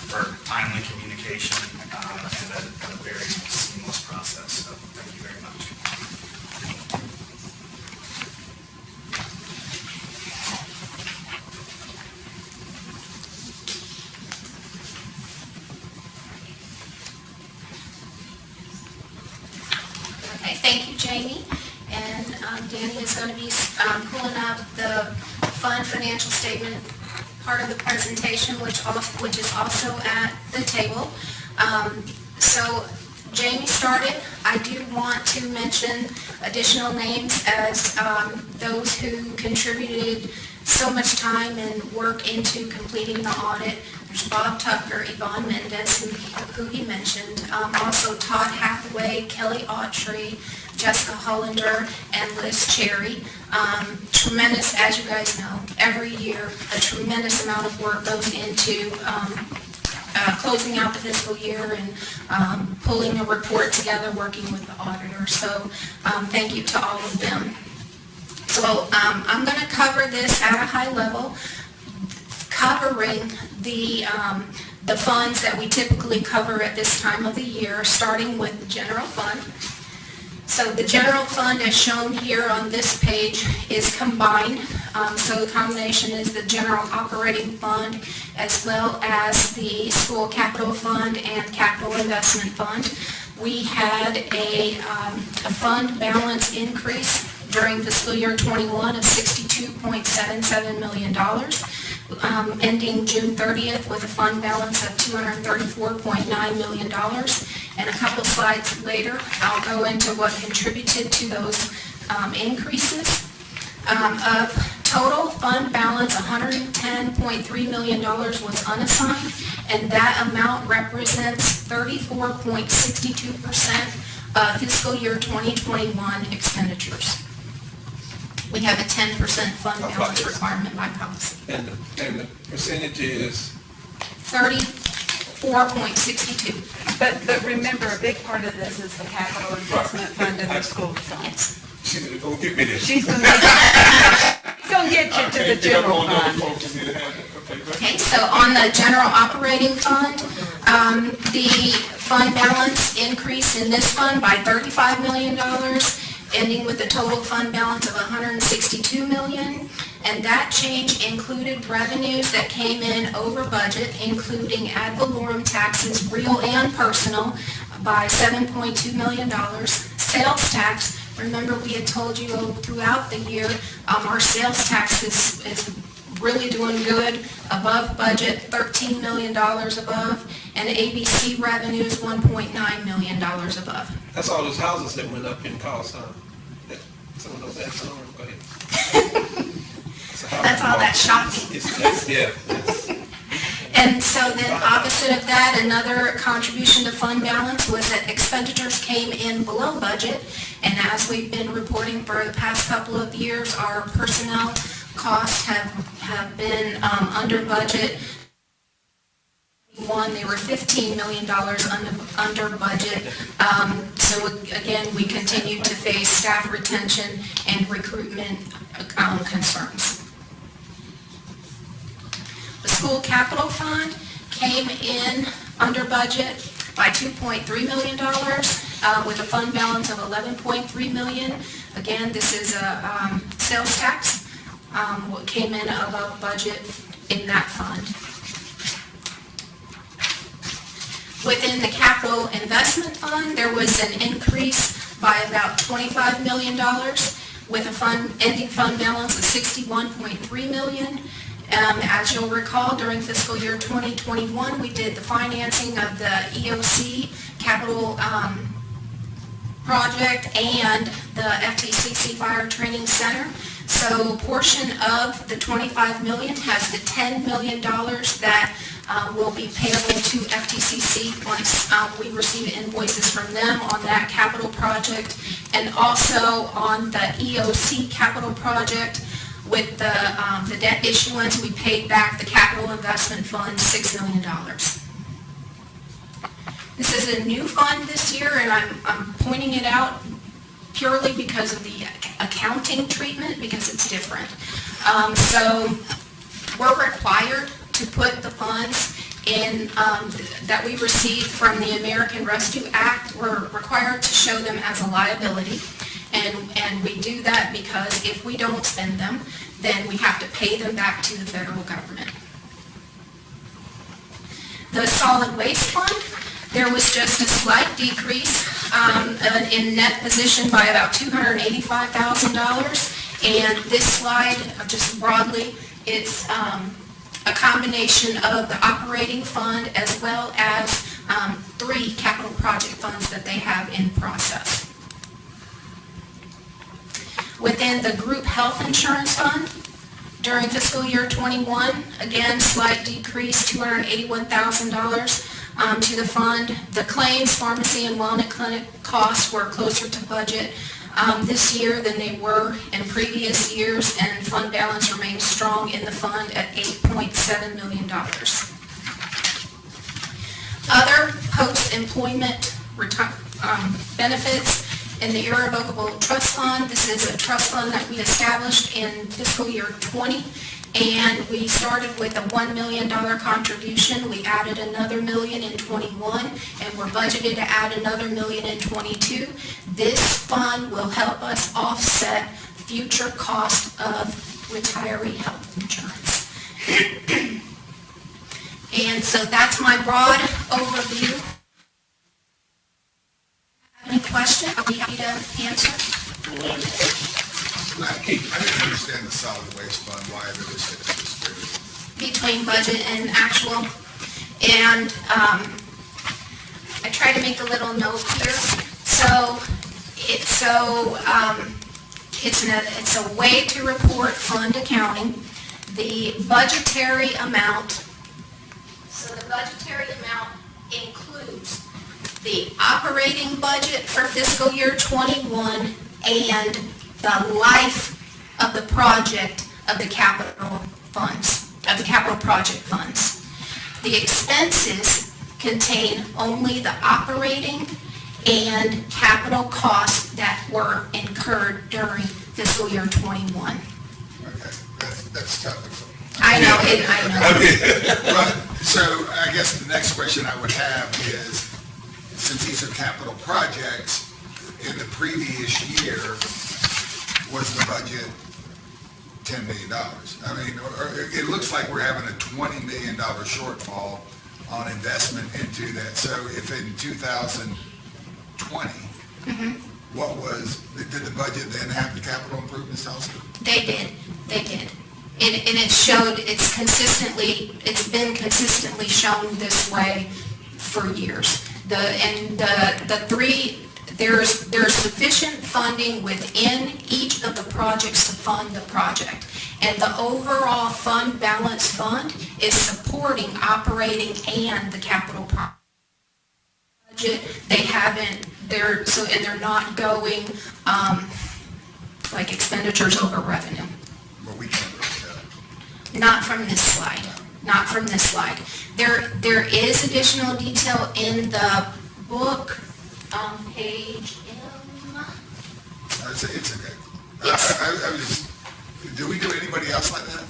for timely communication and a very seamless process. So thank you very much. Okay, thank you, Jamie. And Denia is going to be pulling up the fund financial statement part of the presentation, which is also at the table. So Jamie started. I do want to mention additional names as those who contributed so much time and work into completing the audit. There's Bob Tucker, Yvonne Mendez, who he mentioned. Also Todd Hathaway, Kelly Autry, Jessica Hollander, and Liz Cherry. Tremendous, as you guys know, every year a tremendous amount of work goes into closing out the fiscal year and pulling a report together, working with the auditor. So thank you to all of them. So I'm going to cover this at a high level, covering the funds that we typically cover at this time of the year, starting with the general fund. So the general fund as shown here on this page is combined. So the combination is the general operating fund as well as the school capital fund and capital investment fund. We had a fund balance increase during fiscal year 21 of $62.77 million, ending June 30th with a fund balance of $234.9 million. And a couple slides later, I'll go into what contributed to those increases. Of total fund balance, $110.3 million was unassigned, and that amount represents 34.62% of fiscal year 2021 expenditures. We have a 10% fund balance requirement by policy. And the percentage is? 34.62. But remember, a big part of this is the capital investment fund and the school funds. She's gonna get me there. She's gonna get you to the general fund. Okay, so on the general operating fund, the fund balance increased in this fund by $35 million, ending with a total fund balance of $162 million. And that change included revenues that came in over budget, including ad valorem taxes, real and personal, by $7.2 million. Sales tax, remember we had told you throughout the year, our sales tax is really doing good, above budget, $13 million above, and ABC revenues, $1.9 million above. That's all those houses that went up in cost, huh? Some of those ad valorem, go ahead. That's all that shocking. Yeah. And so then opposite of that, another contribution to fund balance was that expenditures came in below budget. And as we've been reporting for the past couple of years, our personnel costs have been under budget. They were $15 million under budget. So again, we continue to face staff retention and recruitment concerns. The school capital fund came in under budget by $2.3 million with a fund balance of $11.3 million. Again, this is a sales tax. What came in above budget in that fund. Within the capital investment fund, there was an increase by about $25 million with a ending fund balance of $61.3 million. As you'll recall, during fiscal year 2021, we did the financing of the EOC capital project and the FTCC Fire Training Center. So a portion of the $25 million has the $10 million that will be payable to FTCC once we receive invoices from them on that capital project, and also on the EOC capital project. With the debt issuance, we paid back the capital investment fund $6 million. This is a new fund this year, and I'm pointing it out purely because of the accounting treatment, because it's different. So we're required to put the funds in that we received from the American Rescue Act. We're required to show them as a liability. And we do that because if we don't spend them, then we have to pay them back to the federal government. The solid waste fund, there was just a slight decrease in net position by about $285,000. And this slide, just broadly, it's a combination of the operating fund as well as 3 capital project funds that they have in process. Within the group health insurance fund, during fiscal year 21, again, slight decrease, $281,000 to the fund. The claims, pharmacy, and wellness clinic costs were closer to budget this year than they were in previous years, and fund balance remains strong in the fund at $8.7 million. Other post-employment benefits in the Irrevocable Trust Fund. This is a trust fund that we established in fiscal year 20, And we started with a $1 million contribution. We added another $1 million in '21, and we're budgeted to add another $1 million in '22. This fund will help us offset future cost of retiree health insurance. And so that's my broad overview. Any questions? I'll be happy to answer. I didn't understand the solid waste fund, why it was distributed. Between budget and actual. And I try to make a little note here. It's a way to report fund accounting. The budgetary amount includes the operating budget for fiscal year '21 and the life of the project of the capital funds, of the capital project funds. The expenses contain only the operating and capital costs that were incurred during fiscal year '21. Okay, that's tough. I know. But, so I guess the next question I would have is, since these are capital projects, in the previous year, was the budget $10 million? I mean, it looks like we're having a $20 million shortfall on investment into that. So if in 2020, did the budget then have the capital improvements also? They did. And it showed, it's been consistently shown this way for years. There's sufficient funding within each of the projects to fund the project. And the overall fund balance fund is supporting operating and the capital budget. They're not going like expenditures over revenue. Well, we can't really tell. Not from this slide. There is additional detail in the book on page M. It's okay. Do we do anybody else like that?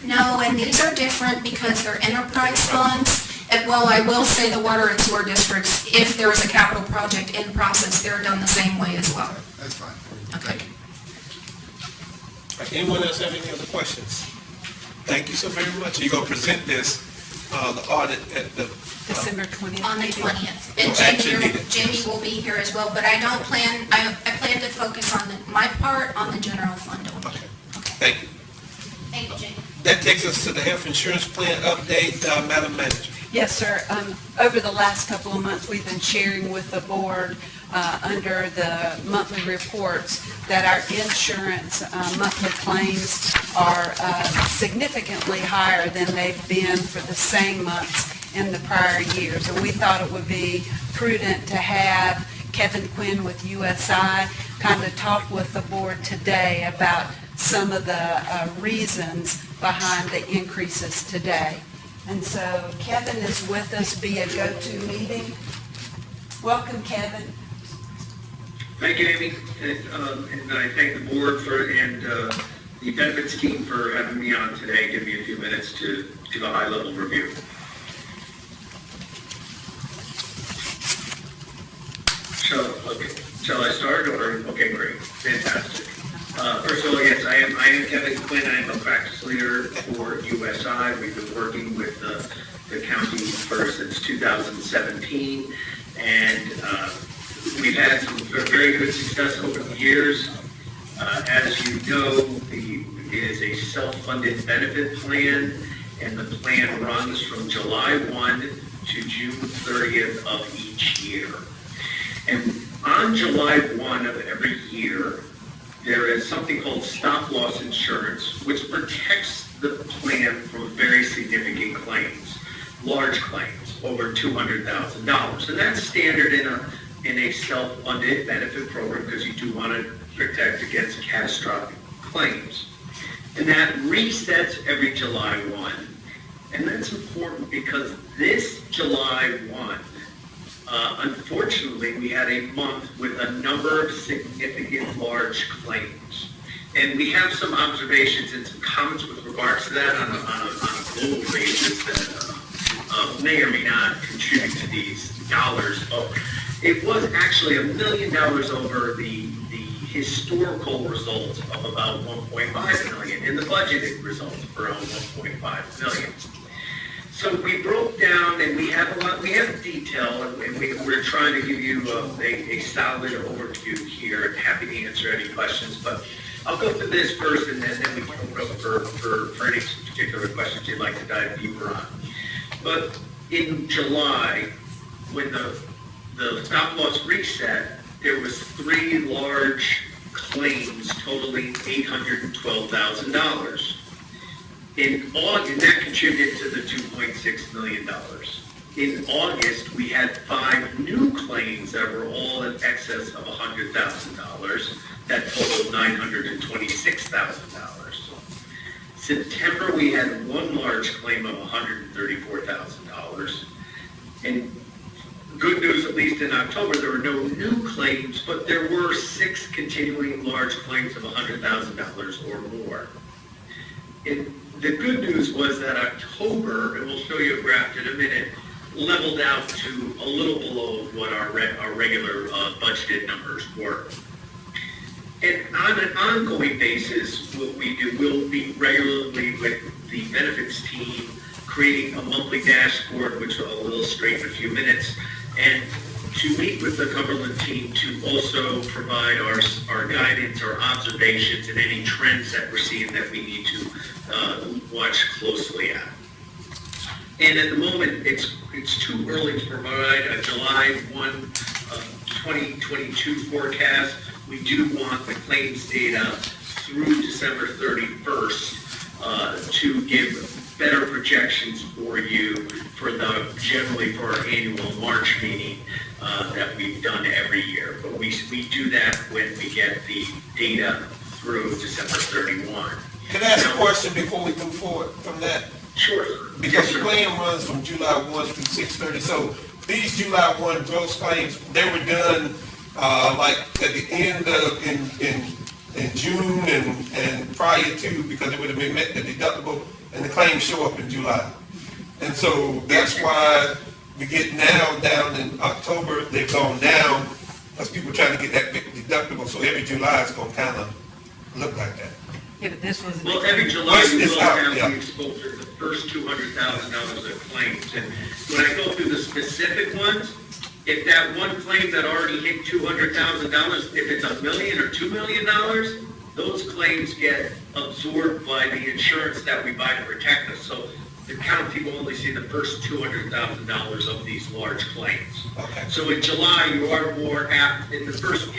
No, and these are different because they're enterprise funds. And well, I will say the water and sewer districts, if there is a capital project in process, they're done the same way as well. That's fine. Okay. Anyone else have any other questions? Thank you so very much. You're going to present this, the audit at the... December 20th. On the 20th. And Jamie will be here as well, but I plan to focus on my part on the general fund only. Okay. Thank you. Thank you, Jamie. That takes us to the health insurance plan update, Madam Manager. Yes, sir. Over the last couple of months, we've been sharing with the board under the monthly reports that our insurance monthly claims are significantly higher than they've been for the same months in the prior years. And we thought it would be prudent to have Kevin Quinn with USI kind of talk with the board today about some of the reasons behind the increases today. And so Kevin is with us via GoToMeeting. Welcome, Kevin. Thank you, Amy, and I thank the board and the benefits team for having me on today. Give me a few minutes to do a high-level review. Shall I start? Okay, great, fantastic. First of all, yes, I am Kevin Quinn. I am a practice leader for USI. We've been working with the county since 2017, and we've had some very good success over the years. As you know, it is a self-funded benefit plan, and the plan runs from July 1 to June 30th of each year. And on July 1 of every year, there is something called stop-loss insurance, which protects the plan from very significant claims, large claims, over $200,000. And that's standard in a self-funded benefit program because you do want to protect against catastrophic claims. And that resets every July 1. And that's important because this July 1, unfortunately, we had a month with a number of significant large claims. And we have some observations and some comments with regards to that on a global basis that may or may not contribute to these dollars. Oh, it was actually $1 million over the historical result of about 1.5 million, and the budgeted results of around 1.5 million. So we broke down, and we have detail, and we're trying to give you a solid overview here. Happy to answer any questions, but I'll go through this first, and then we can open up for any particular questions you'd like to dive deeper on. But in July, when the stop loss reset, there was 3 large claims totaling $812,000. In August, that contributed to the $2.6 million. In August, we had 5 new claims that were all in excess of $100,000. That totaled $926,000. September, we had 1 large claim of $134,000. And good news, at least in October, there were no new claims, but there were 6 continuing large claims of $100,000 or more. And the good news was that October, and we'll show you a graph in a minute, leveled out to a little below what our regular budgeted numbers were. And on an ongoing basis, what we do, we'll be regularly with the benefits team creating a monthly dashboard, which I'll illustrate in a few minutes, and to meet with the Cumberland team to also provide our guidance, our observations, and any trends that we're seeing that we need to watch closely at. And at the moment, it's too early to provide a July 1, 2022 forecast. We do want the claims data through December 31st to give better projections for you generally for our annual March meeting that we've done every year. But we do that when we get the data through December 31. Can I ask a question before we move forward from that? Sure. Because the plan runs from July 1 through 6/30. So these July 1 gross claims, they were done like at the end of in June and prior to, because it would have been met the deductible, and the claims show up in July. And so that's why we get now down in October, they've gone down because people are trying to get that big deductible. So every July is going to kind of look like that. Yeah, but this was. Well, every July you It's will out, have yeah. the exposure to the first $200,000 of claims. And when I go through the specific ones, if that one claim that already hit $200,000, if it's $1 million or $2 million, those claims get absorbed by the insurance that we buy to protect us. So the county will only see the first $200,000 of these large claims. Okay. So in July, you are more apt, in the first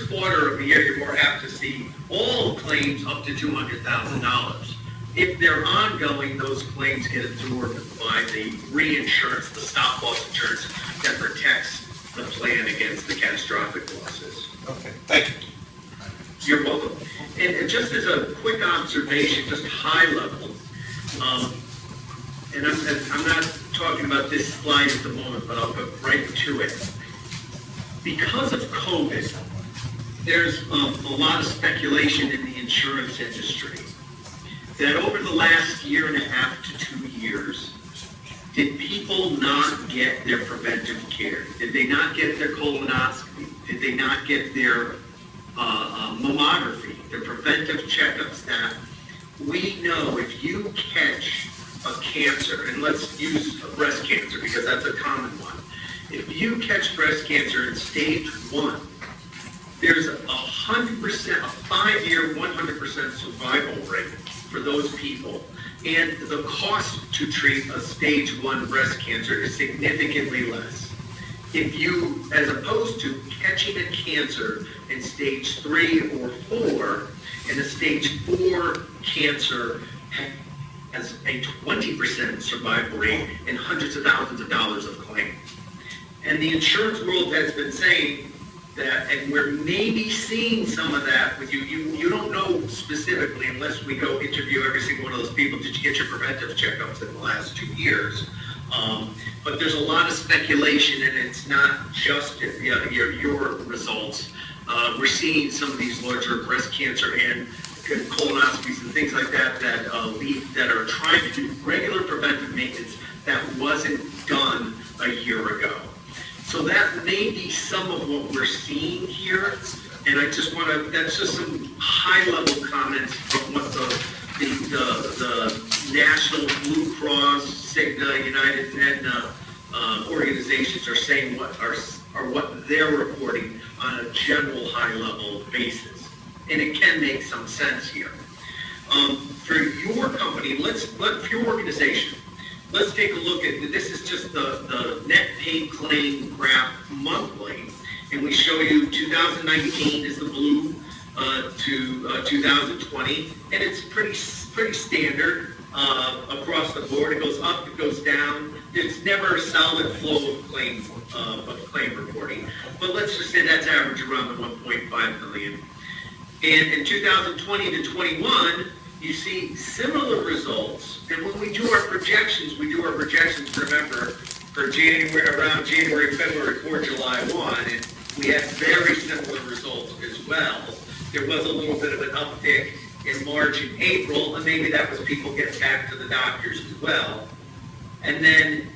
quarter of the year, you're more apt to see all claims up to $200,000. If they're ongoing, those claims get absorbed by the reinsurance, the stop loss insurance that protects the plan against the catastrophic losses. Okay, thank you. You're welcome. And just as a quick observation, just high level, and I'm not talking about this slide at the moment, but I'll go right to it. Because of COVID, there's a lot of speculation in the insurance industry that over the last year and a half to 2 years, did people not get their preventive care? Did they not get their colonoscopy? Did they not get their mammography, their preventive checkups? That we know if you catch a cancer, and let's use breast cancer because that's a common one. If you catch breast cancer in stage 1, there's a 100%, a 5-year, 100% survival rate for those people. And the cost to treat a stage 1 breast cancer is significantly less. If you, as opposed to catching a cancer in stage 3 or 4, and a stage 4 cancer has a 20% survival rate and hundreds of thousands of dollars of claims. And the insurance world has been saying that, and we're maybe seeing some of that with you. You don't know specifically unless we go interview every single one of those people. Did you get your preventive checkups in the last 2 years? But there's a lot of speculation, and it's not just your results. we're seeing some of these larger breast cancer and colonoscopies and things like that that are trying to do regular preventive maintenance that wasn't done a year ago. So that may be some of what we're seeing here, and I just want to, that's just some high-level comments from what the National Blue Cross, Cigna, United, Aetna organizations are saying what they're reporting on a general high-level basis. And it can make some sense here. For your company, for your organization, let's take a look at, this is just the net paid claim graph monthly, and we show you 2019 is the blue to 2020, and it's pretty standard across the board. It goes up, it goes down. It's never a solid flow of claim reporting, but let's just say that's average around the 1.5 million. And in 2020 to 21, you see similar results. And when we do our projections, remember, for around January, February, or July 1, and we had very similar results as well. There was a little bit of an uptick in March and April, and maybe that was people getting back to the doctors as well. And then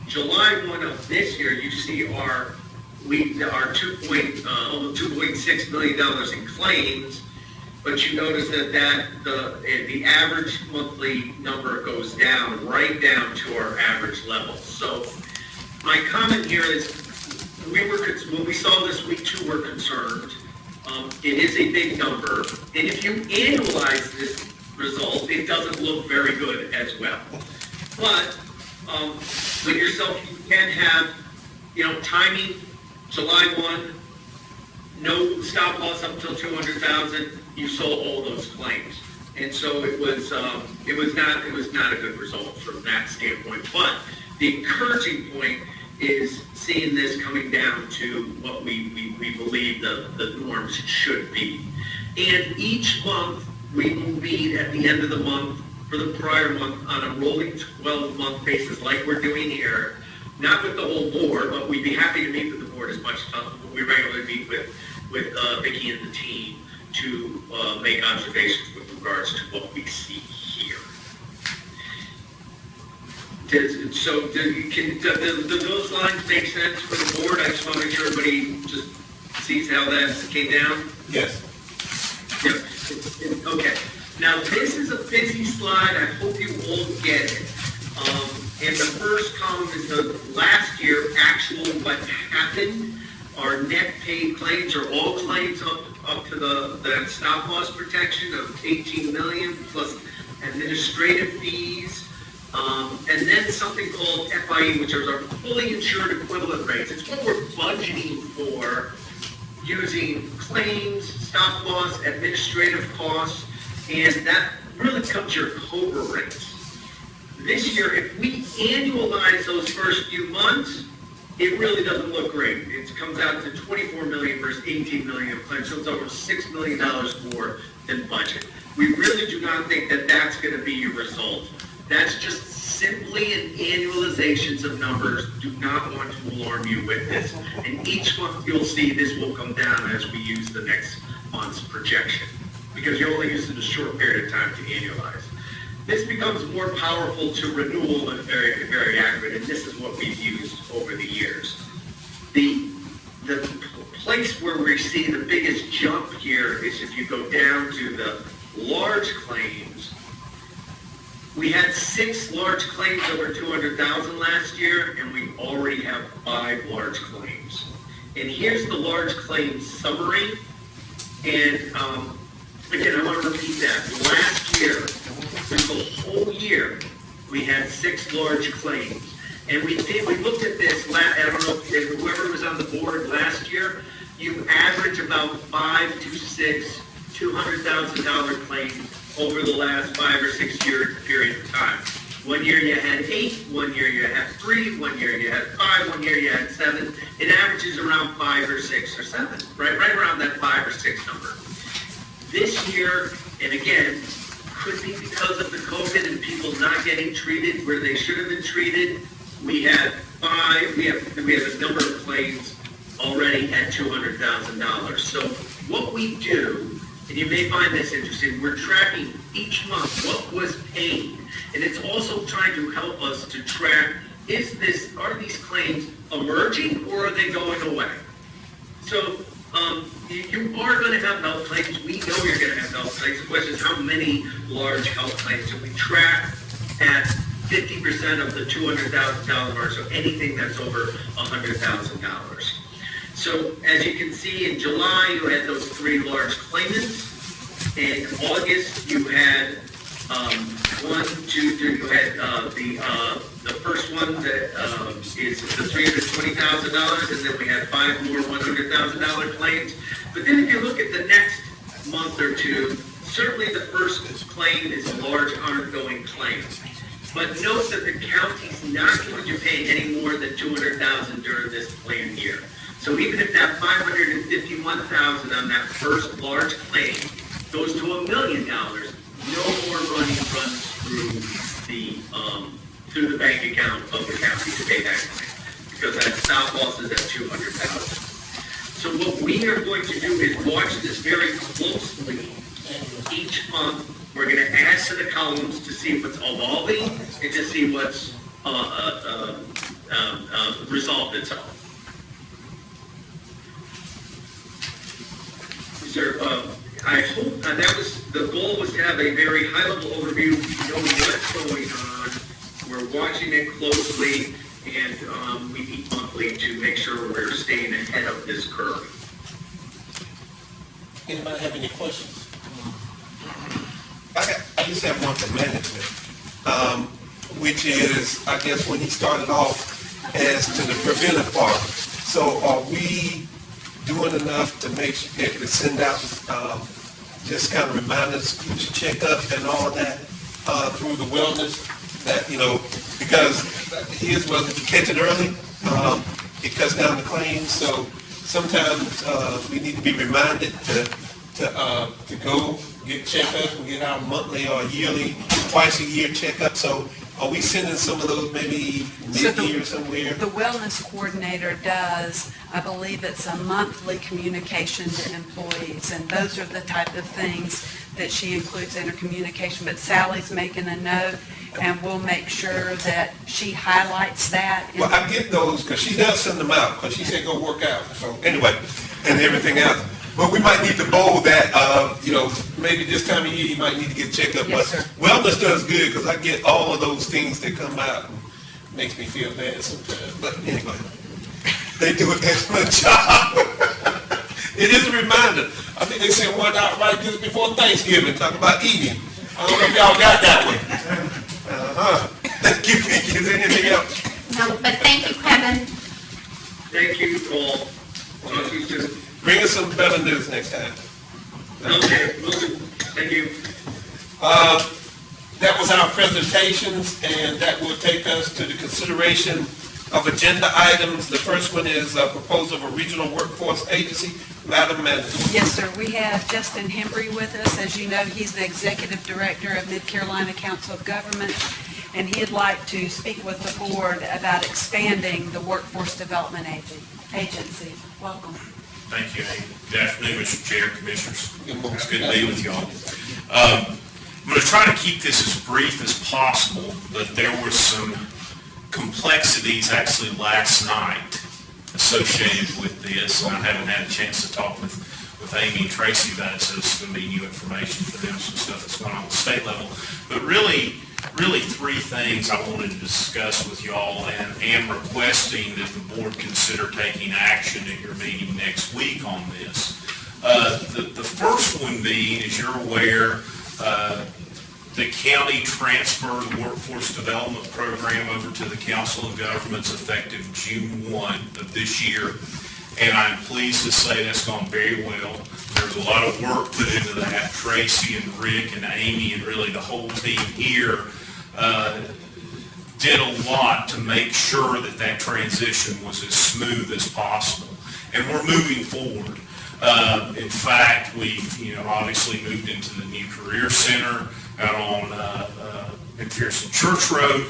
July 1 of this year, you see our almost $2.6 million in claims, but you notice that the average monthly number goes down, right down to our average level. So my comment here is, when we saw this, we too were concerned. It is a big number, and if you annualize this result, it doesn't look very good as well. But with yourself, you can have, timing, July 1, no stop loss up until 200,000. You sold all those claims, and so it was not a good result from that standpoint. But the encouraging point is seeing this coming down to what we believe the norms should be. And each month we will meet at the end of the month for the prior month on a rolling 12-month basis, like we're doing here. Not with the whole board, but we'd be happy to meet with the board as much as possible. We regularly meet with Vicki and the team to make observations with regards to what we see here. Do those lines make sense for the board? I just want to make sure everybody just sees how that came down. Yes. Yep. Okay. Now, this is a busy slide. I hope you all get it. And the first column is the last year actual what happened. Our net paid claims are all claims up to the stop loss protection of 18 million plus administrative fees. And then something called FIE, which are our fully insured equivalent rates. It's what we're budgeting for using claims, stop loss, administrative costs, and that really comes your COBRA rates. This year, if we annualize those first few months, it really doesn't look great. It comes out to 24 million versus 18 million of claims, so it's over $6 million more than budget. We really do not think that that's going to be your result. That's just simply an annualizations of numbers. Do not want to alarm you with this. And each month you'll see this will come down as we use the next month's projection, because you're only using a short period of time to annualize. This becomes more powerful to renewal and very, very accurate, and this is what we've used over the years. The place where we see the biggest jump here is if you go down to the large claims. We had 6 large claims over 200,000 last year, and we already have 5 large claims. And here's the large claims summary. And again, I want to repeat that. Last year, for the whole year, we had 6 large claims. And we looked at this, I don't know if whoever was on the board last year, you average about 5 to 6 $200,000 claims over the last 5 or 6 year period of time. 1 year you had 8, 1 year you had 3, 1 year you had 5, 1 year you had 7. It averages around 5 or 6 or 7, right around that 5 or 6 number. This year, and again, could be because of the COVID and people not getting treated where they should have been treated. We had 5. We have a number of claims already at $200,000. So what we do, and you may find this interesting, we're tracking each month what was paid. And it's also trying to help us to track, are these claims emerging or are they going away? So you are going to have health claims. We know you're going to have health claims. The question is how many large health claims do we track at 50% of the $200,000 mark, so anything that's over $100,000. So as you can see, in July, you had those 3 large claimants. In August, you had 1, 2, 3, you had the first one that is the $320,000, and then we had 5 more $100,000 claims. But then if you look at the next month or two, certainly the first claim is a large ongoing claim. But note that the county's not going to pay any more than $200,000 during this plan year. So even if that $551,000 on that first large claim goes to $1 million, no more money runs through the bank account of the county to pay that claim, because that stop loss is at $200,000. So what we are going to do is watch this very closely each month. We're going to add to the columns to see what's evolving and to see what's resolved itself. I hope that was the goal, was to have a very high-level overview, know what's going on. We're watching it closely, and we meet monthly to make sure we're staying ahead of this curve. Anybody have any questions? I just have one for management, which is, I guess, when he started off as to the preventive part. So are we doing enough to make sure to send out just kind of reminders, check up and all of that through the wellness, that, because here's well, if you catch it early, it cuts down the claims. So sometimes we need to be reminded to go get checked up and get our monthly or yearly, twice a year checkup. So are we sending some of those maybe mid-year somewhere? The wellness coordinator does, I believe it's a monthly communication to employees, and those are the type of things that she includes in her communication. But Sally's making a note, and we'll make sure that she highlights that. Well, I get those because she does send them out because she said go work out. So anyway, and everything else. But we might need to bold that, maybe this time of year you might need to get checked up. Yes, sir. But wellness does good because I get all of those things that come out. And makes me feel bad sometimes. But anyway, they do an excellent job. It is a reminder. I think they sent one out right just before Thanksgiving talking about eating. I don't know if y'all got that one. Thank you, Vicky. Is there anything else? No, but thank you, Kevin. Thank you, Paul. Talk to you soon. Bring us some better news next time. Okay, thank you. That was our presentations, and that will take us to the consideration of agenda items. The first one is a proposal of a regional workforce agency. Madam Manager. Yes, sir. We have Justin Hembry with us. As you know, he's the Executive Director of Mid-Carolina Council of Governments, and he'd like to speak with the board about expanding the Workforce Development Agency. Welcome. Thank you, Amy. Good afternoon, Mr. Chair, Commissioners. It's good to be with y'all. I'm going to try to keep this as brief as possible, but there were some complexities actually last night associated with this, and I haven't had a chance to talk with Amy and Tracy about it, so this is going to be new information for them, some stuff that's going on at the state level. But really 3 things I wanted to discuss with y'all, and am requesting that the board consider taking action at your meeting next week on this. The first one being, as you're aware, the county transferred the workforce development program over to the Council of Governments effective June 1 of this year, and I'm pleased to say that's gone very well. There's a lot of work put into that. Tracy and Rick and Amy and really the whole team here did a lot to make sure that transition was as smooth as possible. And we're moving forward. In fact, we've obviously moved into the new career center out on McPherson Church Road.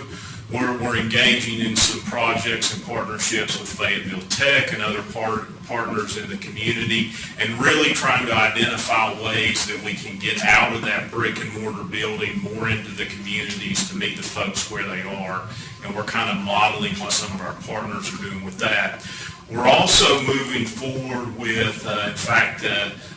we're engaging in some projects and partnerships with Fayetteville Tech and other partners in the community, and really trying to identify ways that we can get out of that brick and mortar building more into the communities to meet the folks where they are. And we're kind of modeling what some of our partners are doing with that. We're also moving forward with, in fact,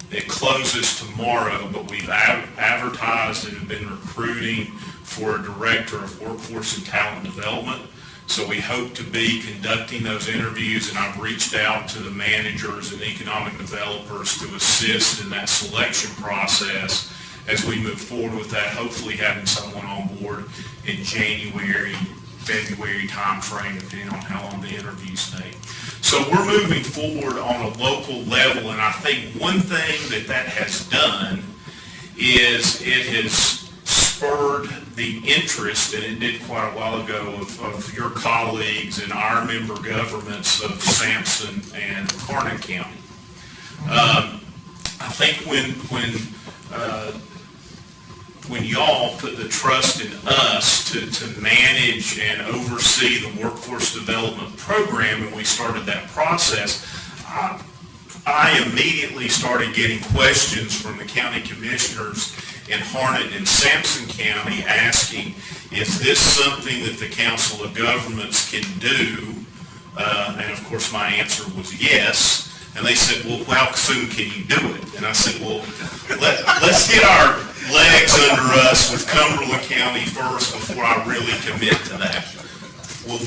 it closes tomorrow, but we've advertised and have been recruiting for a director of workforce and talent development. So we hope to be conducting those interviews, and I've reached out to the managers and economic developers to assist in that selection process as we move forward with that, hopefully having someone on board in January, February timeframe, depending on how long the interviews take. So we're moving forward on a local level, and I think one thing that has done is it has spurred the interest, and it did quite a while ago, of your colleagues and our member governments of Sampson and Harnett County. I think when y'all put the trust in us to manage and oversee the workforce development program, and we started that process, I immediately started getting questions from the county commissioners in Harnett and Sampson County asking, is this something that the Council of Governments can do? And of course my answer was yes. And they said, well, how soon can you do it? And I said, well, let's get our legs under us with Cumberland County first before I really commit to that. Well,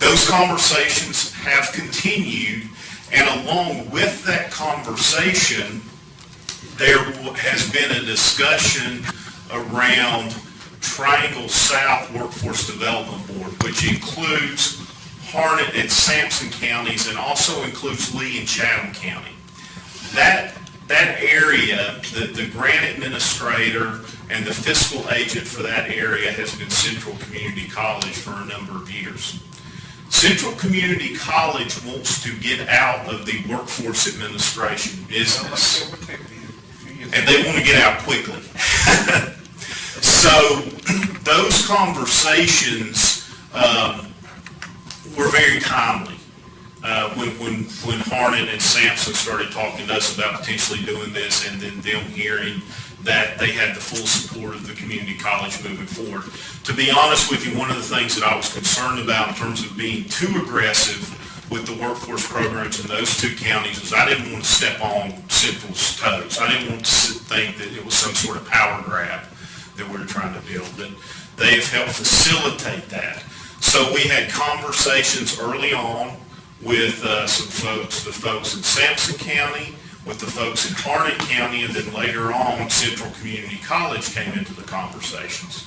those conversations have continued, and along with that conversation, there has been a discussion around Triangle South Workforce Development Board, which includes Harnett and Sampson counties and also includes Lee and Chatham County. That area, the grant administrator and the fiscal agent for that area has been Central Community College for a number of years. Central Community College wants to get out of the workforce administration business, and they want to get out quickly. So those conversations were very timely. When Harnett and Sampson started talking to us about potentially doing this, and then them hearing that they had the full support of the community college moving forward. To be honest with you, one of the things that I was concerned about in terms of being too aggressive with the workforce programs in those two counties was I didn't want to step on Central's toes. I didn't want to think that it was some sort of power grab that we were trying to build, but they have helped facilitate that. So we had conversations early on with some folks, the folks in Sampson County, with the folks in Harnett County, and then later on, Central Community College came into the conversations.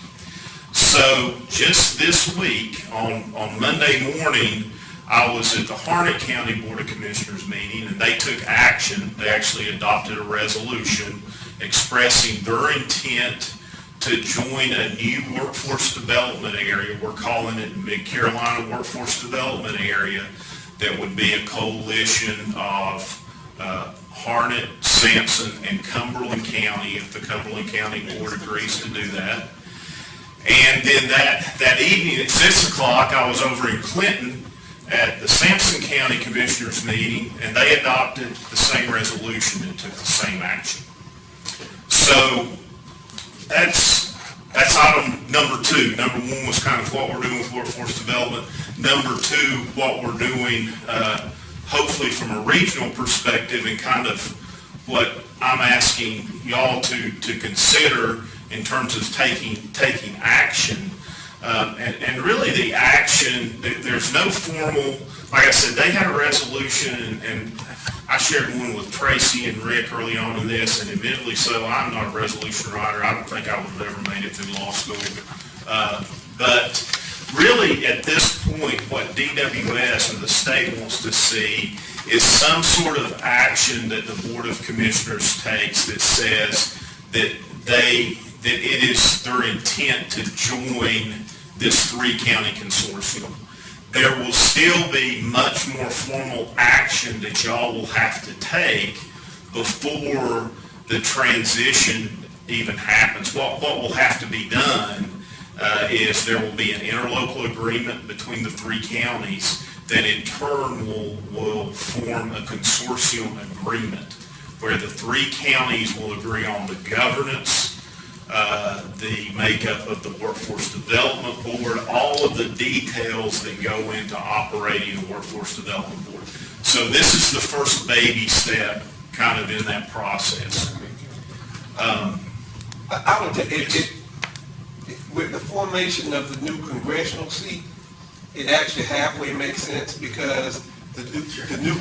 So just this week, on Monday morning, I was at the Harnett County Board of Commissioners meeting, and they took action. They actually adopted a resolution expressing their intent to join a new workforce development area. We're calling it Mid-Carolina Workforce Development Area. That would be a coalition of Harnett, Sampson, and Cumberland County, if the Cumberland County Board agrees to do that. And then that evening at 6 o'clock, I was over in Clinton at the Sampson County Commissioners meeting, and they adopted the same resolution and took the same action. So that's item number two. Number one was kind of what we're doing with workforce development. Number two, what we're doing, hopefully from a regional perspective, and kind of what I'm asking y'all to consider in terms of taking action. And really the action, there's no formal, like I said, they had a resolution, and I shared one with Tracy and Rick early on in this, and admittedly so, I'm not a resolution writer. I don't think I would have ever made it through law school. But really, at this point, what DWS and the state wants to see is some sort of action that the Board of Commissioners takes that says that it is their intent to join this three-county consortium. There will still be much more formal action that y'all will have to take before the transition even happens. What will have to be done is there will be an interlocal agreement between the three counties that in turn will form a consortium agreement where the three counties will agree on the governance, the makeup of the Workforce Development Board, all of the details that go into operating a Workforce Development Board. So this is the first baby step kind of in that process. I would say, with the formation of the new congressional seat, it actually halfway makes sense because the new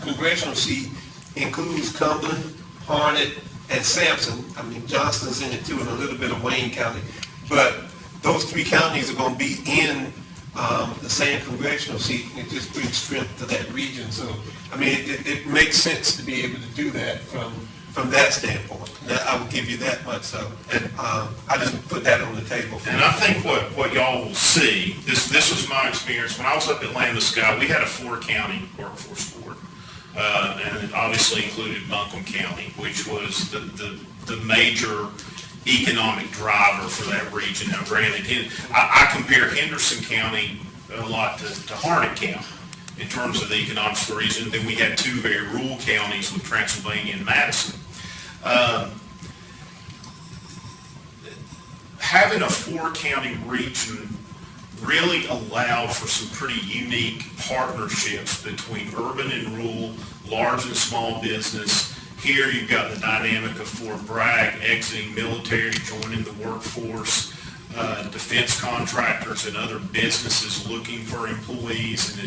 congressional seat includes Cumberland, Harnett, and Sampson. I mean, Johnston's in it too, and a little bit of Wayne County. But those three counties are going to be in the same congressional seat, and it just brings strength to that region. So, I mean, it makes sense to be able to do that from that standpoint. I will give you that much. So, I just put that on the table. And I think what y'all will see, this was my experience. When I was up at Landis-Scott, we had a 4-county workforce board. And it obviously included Buncombe County, which was the major economic driver for that region. Now granted, I compare Henderson County a lot to Harnett County in terms of the economics of the region. Then we had 2 very rural counties with Transylvania and Madison. Having a 4-county region really allowed for some pretty unique partnerships between urban and rural, large and small business. Here you've got the dynamic of Fort Bragg exiting military, joining the workforce, defense contractors and other businesses looking for employees.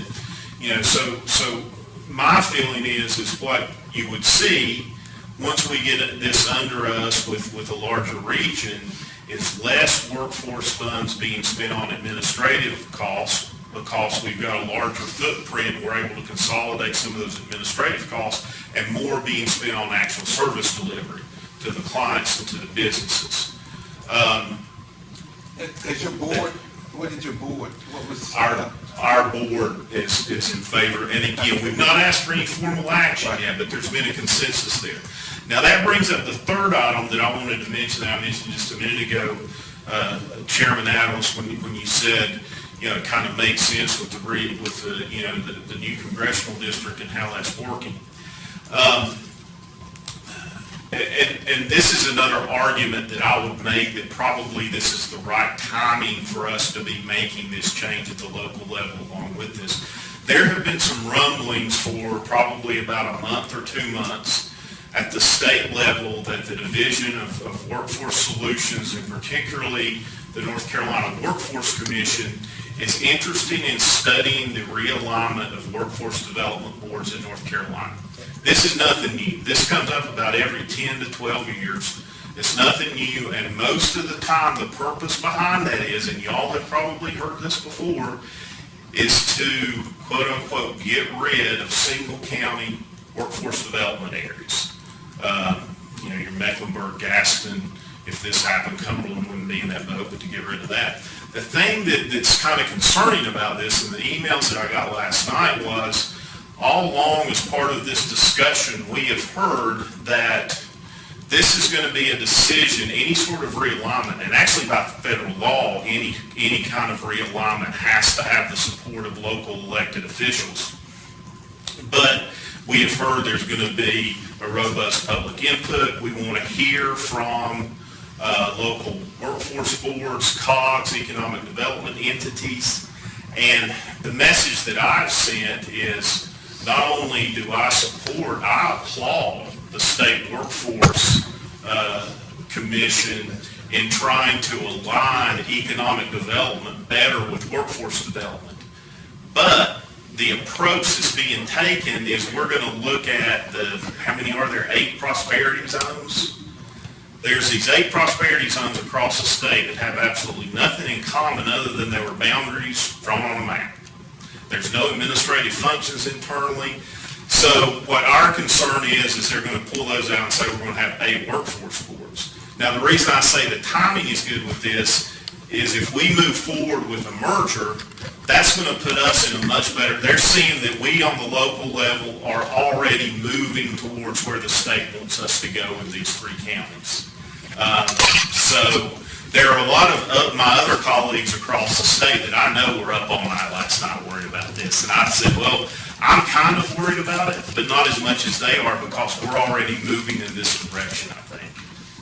And so my feeling is what you would see once we get this under us with a larger region is less workforce funds being spent on administrative costs because we've got a larger footprint. We're able to consolidate some of those administrative costs and more being spent on actual service delivery to the clients and to the businesses. As your board, what did your board, what was? Our board is in favor, and again, we've not asked for any formal action yet, but there's been a consensus there. Now that brings up the third item that I wanted to mention that I mentioned just a minute ago, Chairman Adams, when you said, it kind of makes sense with the new congressional district and how that's working. And this is another argument that I would make that probably this is the right timing for us to be making this change at the local level along with this. There have been some rumblings for probably about a month or 2 months at the state level that the Division of Workforce Solutions, and particularly the North Carolina Workforce Commission, is interested in studying the realignment of workforce development boards in North Carolina. This is nothing new. This comes up about every 10 to 12 years. It's nothing new, and most of the time the purpose behind that is, and y'all have probably heard this before, is to quote-unquote get rid of single county workforce development areas. Your Mecklenburg, Gaston, if this happened, Cumberland wouldn't be in that boat, but to get rid of that. The thing that's kind of concerning about this, and the emails that I got last night was, all along as part of this discussion, we have heard that this is going to be a decision, any sort of realignment, and actually by federal law, any kind of realignment has to have the support of local elected officials. But we have heard there's going to be a robust public input. We want to hear from local workforce boards, COGS, economic development entities. And the message that I've sent is not only do I support, I applaud the State Workforce Commission in trying to align economic development better with workforce development. But the approach that's being taken is we're going to look at how many are there? 8 prosperity zones? There's these 8 prosperity zones across the state that have absolutely nothing in common other than there were boundaries drawn on a map. There's no administrative functions internally. So what our concern is they're going to pull those out and say we're going to have 8 workforce boards. Now the reason I say the timing is good with this is if we move forward with a merger, that's going to put us in a much better, they're seeing that we on the local level are already moving towards where the state wants us to go in these 3 counties. So There are a lot of my other colleagues across the state that I know were up all night last night worried about this. And I said, well, I'm kind of worried about it, but not as much as they are because we're already moving in this direction, I think.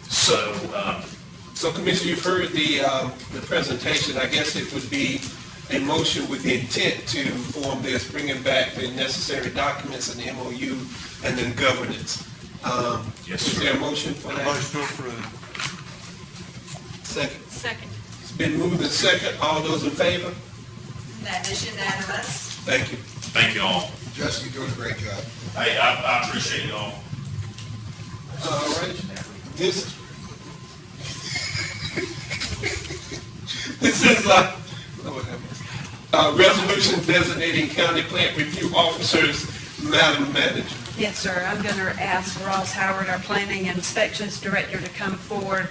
So Commissioner, you've heard the presentation. I guess it would be a motion with the intent to form this, bringing back the necessary documents and the MOU and then governance. Yes, Is sir. there a motion for that? Motion to approve. Second. Second. It's been moved and second. All those in favor? That is unanimous. Thank you. Thank you all. Justin, you're doing a great job. Hey, I appreciate it all. All right. This is a resolution designating county plant review officers, Madam Manager. Yes, sir. I'm going to ask Ross Howard, our Planning and Inspections Director, to come forward.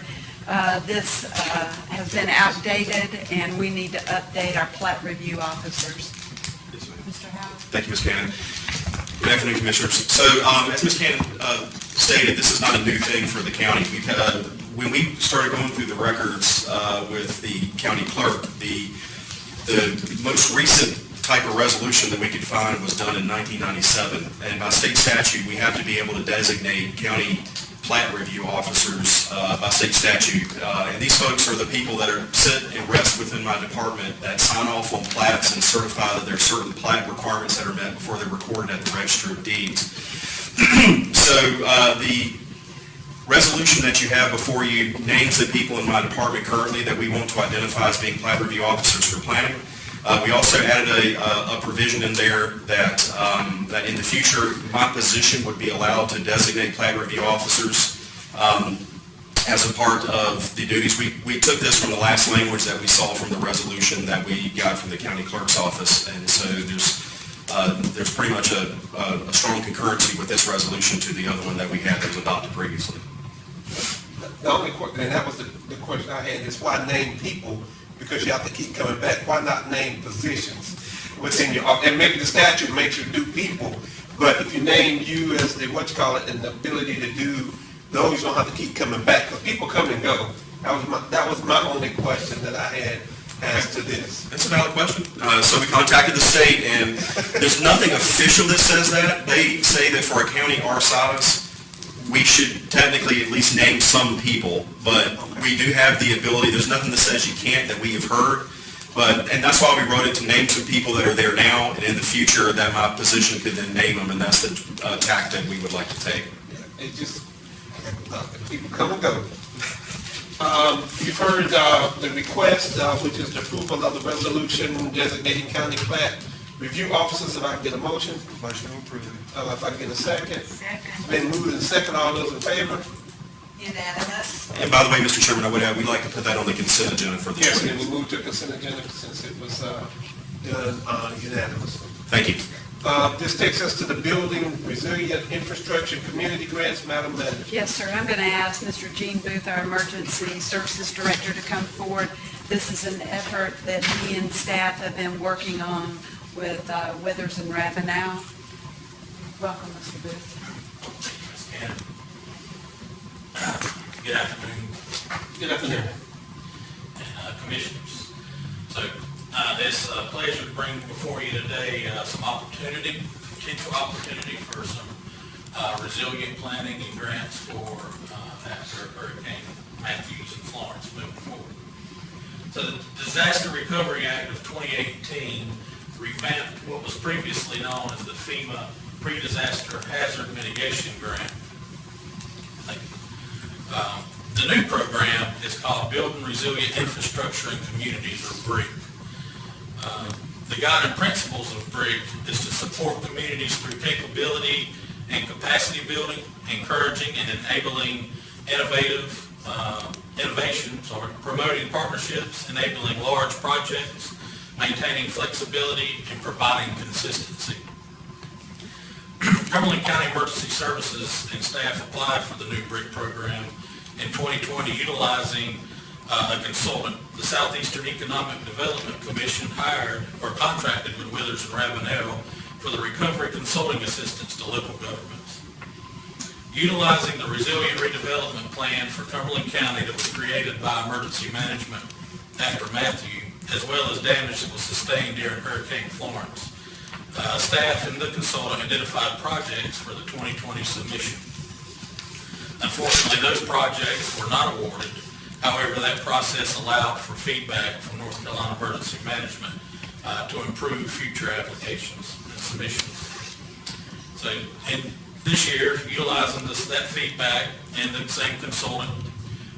This has been outdated, and we need to update our plat review officers. Mr. Howard? Thank you, Ms. Cannon. Good afternoon, Commissioners. So, as Ms. Cannon stated, this is not a new thing for the county. When we started going through the records with the county clerk, the most recent type of resolution that we could find was done in 1997. And by state statute, we have to be able to designate county plat review officers by state statute. And these folks are the people that are sit and rest within my department that sign off on plats and certify that there are certain plat requirements that are met before they're recorded at the Register of Deeds. So the resolution that you have before you names the people in my department currently that we want to identify as being plat review officers for planning. We also added a provision in there that that in the future, my position would be allowed to designate plat review officers as a part of the duties. We took this from the last language that we saw from the resolution that we got from the county clerk's office, and so there's pretty much a strong concurrency with this resolution to the other one that we had that was adopted previously. The only question, and that was the question I had, is why name people? Because you have to keep coming back. Why not name positions within your, and maybe the statute makes you do people, but if you name you as the, and the ability to do those, you don't have to keep coming back, because people come and go. That was my only question that I had as to this. That's a valid question. So we contacted the state, and there's nothing official that says that. They say that for a county our size, we should technically at least name some people, but we do have the ability. There's nothing that says you can't that we have heard, and that's why we wrote it to name some people that are there now, and in the future that my position could then name them, and that's the tack that we would like to take. It just, people come and go. You've heard the request, which is the approval of the resolution designating county plat review officers. If I can get a motion? Motion to approve. If I can get a second? Second. It's been moved and second. All those in favor? Unanimous. And by the way, Mr. Chairman, we'd like to put that on the consent agenda for the Yes, and 20th. then we move to consent agenda since it was done unanimously. Thank you. This takes us to the Building Resilient Infrastructure Community Grants, Madam Manager. Yes, sir. I'm going to ask Mr. Gene Booth, our Emergency Services Director, to come forward. This is an effort that he and staff have been working on with Withers and Ravenel. Welcome, Mr. Booth. Good afternoon, Good afternoon. Commissioners. So it's a pleasure to bring before you today some potential opportunity for some resilient planning and grants for after Hurricane Matthews and Florence moving forward. So the Disaster Recovery Act of 2018 revamped what was previously known as the FEMA Pre-Disaster Hazard Mitigation Grant. The new program is called Building Resilient Infrastructure in Communities, or BRIC. The guiding principles of BRIC is to support communities through capability and capacity building, encouraging and enabling innovation, promoting partnerships, enabling large projects, maintaining flexibility, and providing consistency. Cumberland County Emergency Services and staff applied for the new BRIC program in 2020 utilizing a consultant. The Southeastern Economic Development Commission hired or contracted with Withers and Ravenel for the recovery consulting assistance to local governments. Utilizing the Resilient Redevelopment Plan for Cumberland County that was created by Emergency Management after Matthew, as well as damage that was sustained during Hurricane Florence. Staff and the consultant identified projects for the 2020 submission. Unfortunately, those projects were not awarded. However, that process allowed for feedback from North Carolina Emergency Management to improve future applications and submissions. So, in this year, utilizing that feedback and the same consultant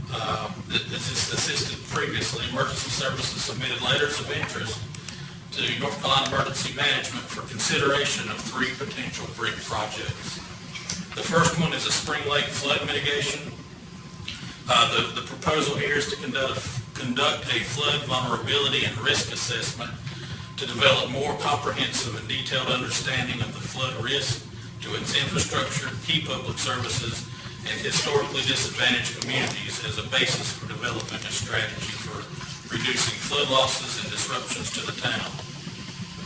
that assisted previously, Emergency Services submitted letters of interest to North Carolina Emergency Management for consideration of 3 potential brick projects. The first one is a Spring Lake flood mitigation. The proposal here is to conduct a flood vulnerability and risk assessment to develop more comprehensive and detailed understanding of the flood risk to its infrastructure, key public services, and historically disadvantaged communities as a basis for developing a strategy for reducing flood losses and disruptions to the town.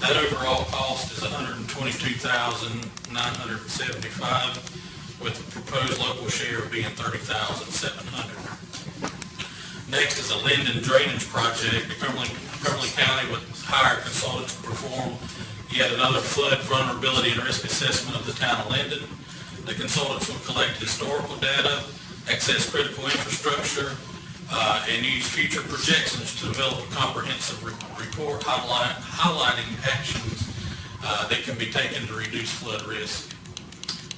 That overall cost is $122,975, with the proposed local share being $30,700. Next is a Linden drainage project. Cumberland County would hire consultants to perform yet another flood vulnerability and risk assessment of the town of Linden. The consultants will collect historical data, access critical infrastructure, and use future projections to develop a comprehensive report highlighting actions that can be taken to reduce flood risk.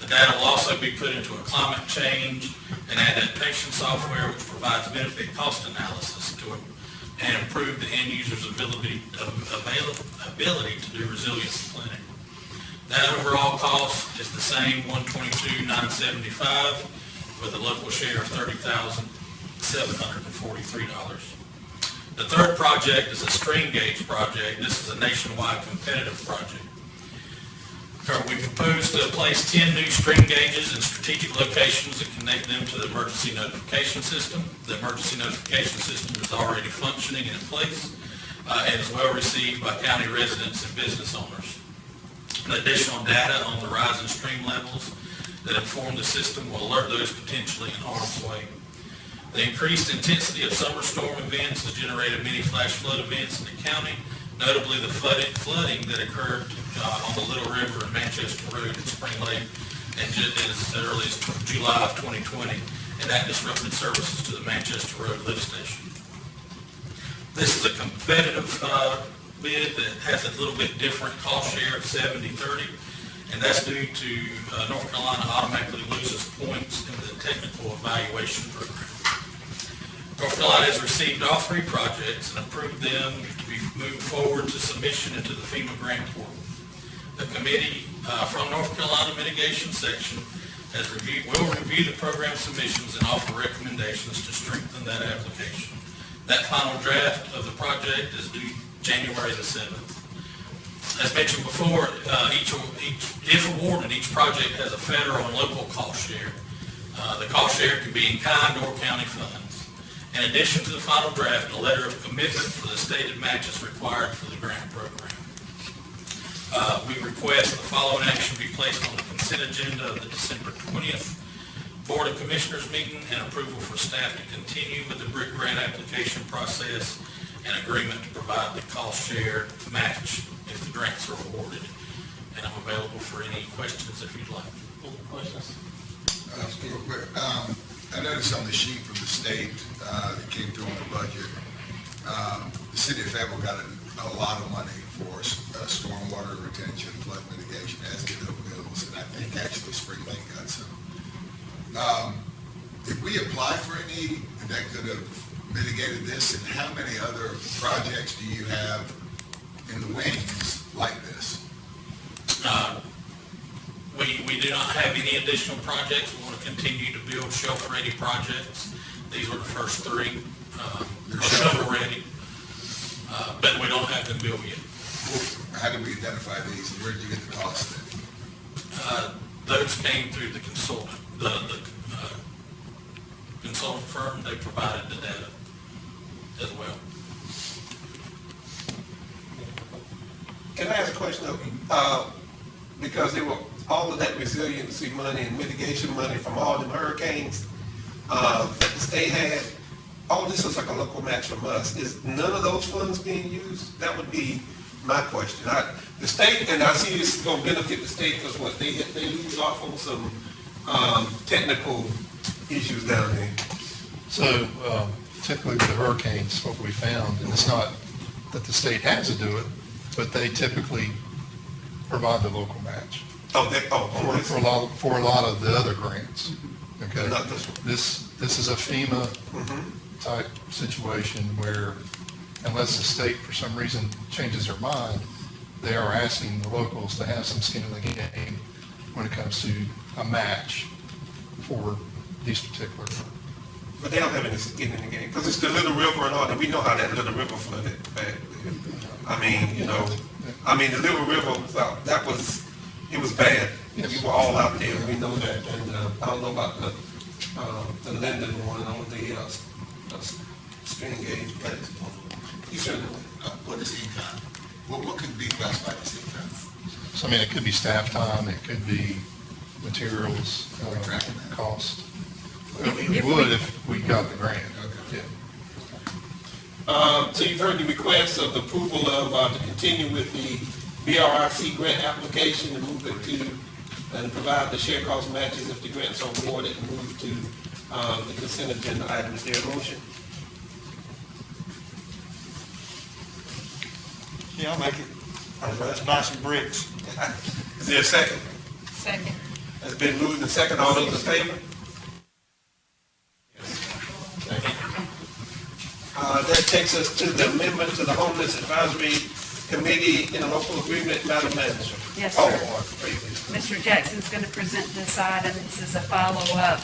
The data will also be put into a climate change and adaptation software which provides benefit cost analysis and improve the end user's ability to do resilience planning. That overall cost is the same, $122,975, with a local share of $30,743. The third project is a string gauge project. This is a nationwide competitive project. We propose to place 10 new string gauges in strategic locations and connect them to the emergency notification system. The emergency notification system is already functioning and in place and is well received by county residents and business owners. The additional data on the rising stream levels that inform the system will alert those potentially in harm's way. The increased intensity of summer storm events has generated many flash flood events in the county, notably the flooding that occurred on the Little River and Manchester Road at Spring Lake and as early as July of 2020, and that disrupted services to the Manchester Road lift station. This is a competitive bid that has a little bit different cost share of 70-30, and that's due to North Carolina automatically loses points in the technical evaluation program. North Carolina has received all 3 projects and approved them to be moved forward to submission into the FEMA grant portal. The committee from North Carolina Mitigation Section will review the program submissions and offer recommendations to strengthen that application. That final draft of the project is due January the 7th. As mentioned before, if awarded, each project has a federal and local cost share. The cost share can be in kind or county funds. In addition to the final draft, a letter of commitment for the stated match is required for the grant program. We request the following action be placed on the consent agenda of the December 20th Board of Commissioners meeting and approval for staff to continue with the brick grant application process and agreement to provide the cost share match if the grants are awarded. And I'm available for any questions if you'd like. Any questions? Real quick, I noticed on the sheet from the state that came through on the budget, the city of Fayetteville got a lot of money for stormwater retention, flood mitigation, as did Oak Mills, and I think actually Spring Lake got some. Did we apply for any that could have mitigated this, and how many other projects do you have in the wings like this? We do not have any additional projects. We want to continue to build shelf-ready projects. These were the first 3. They're shovel-ready, but we don't have them built yet. How did we identify these, and where did you get the cost then? Those came through the consultant. The consultant firm, they provided the data as well. Can I ask a question though? Because all of that resiliency money and mitigation money from all them hurricanes that the state had, all this is like a local match from us. Is none of those funds being used? That would be my question. The state, and I see this is going to benefit the state because what, they lose off on some technical issues down there. So typically with the hurricanes, what we found, and it's not that the state has to do it, but they typically provide the local match. For a lot of the other grants. Okay. Not this one. This is a FEMA type situation where unless the state for some reason changes their mind, they are asking the locals to have some skin in the game when it comes to a match for these particular. But they don't have any skin in the game, because it's the Little River and all that. We know how that Little River flooded back. I mean, the Little River, it was bad. Yes. We were all out there, we know that. And I don't know about the Linden one or the string gauge, but you certainly know. What is in-kind? What could be classified as in-kind? So I mean, it could be staff time, it could be materials, cost. We would if we got the grant. Yeah. So you've heard the request of the approval of, to continue with the BRRC grant application and move it to, and provide the share cost matches if the grants are awarded, and move to the consent agenda item. Is there a motion? Yeah, I'll make it. Let's buy some bricks. Is there a second? Second. It's been moved and second. All those in favor? That takes us to the amendment to the Homeless Advisory Committee in a local agreement, Madam Manager. Yes, Oh, sir. great. Mr. Jackson's going to present this item. This is a follow-up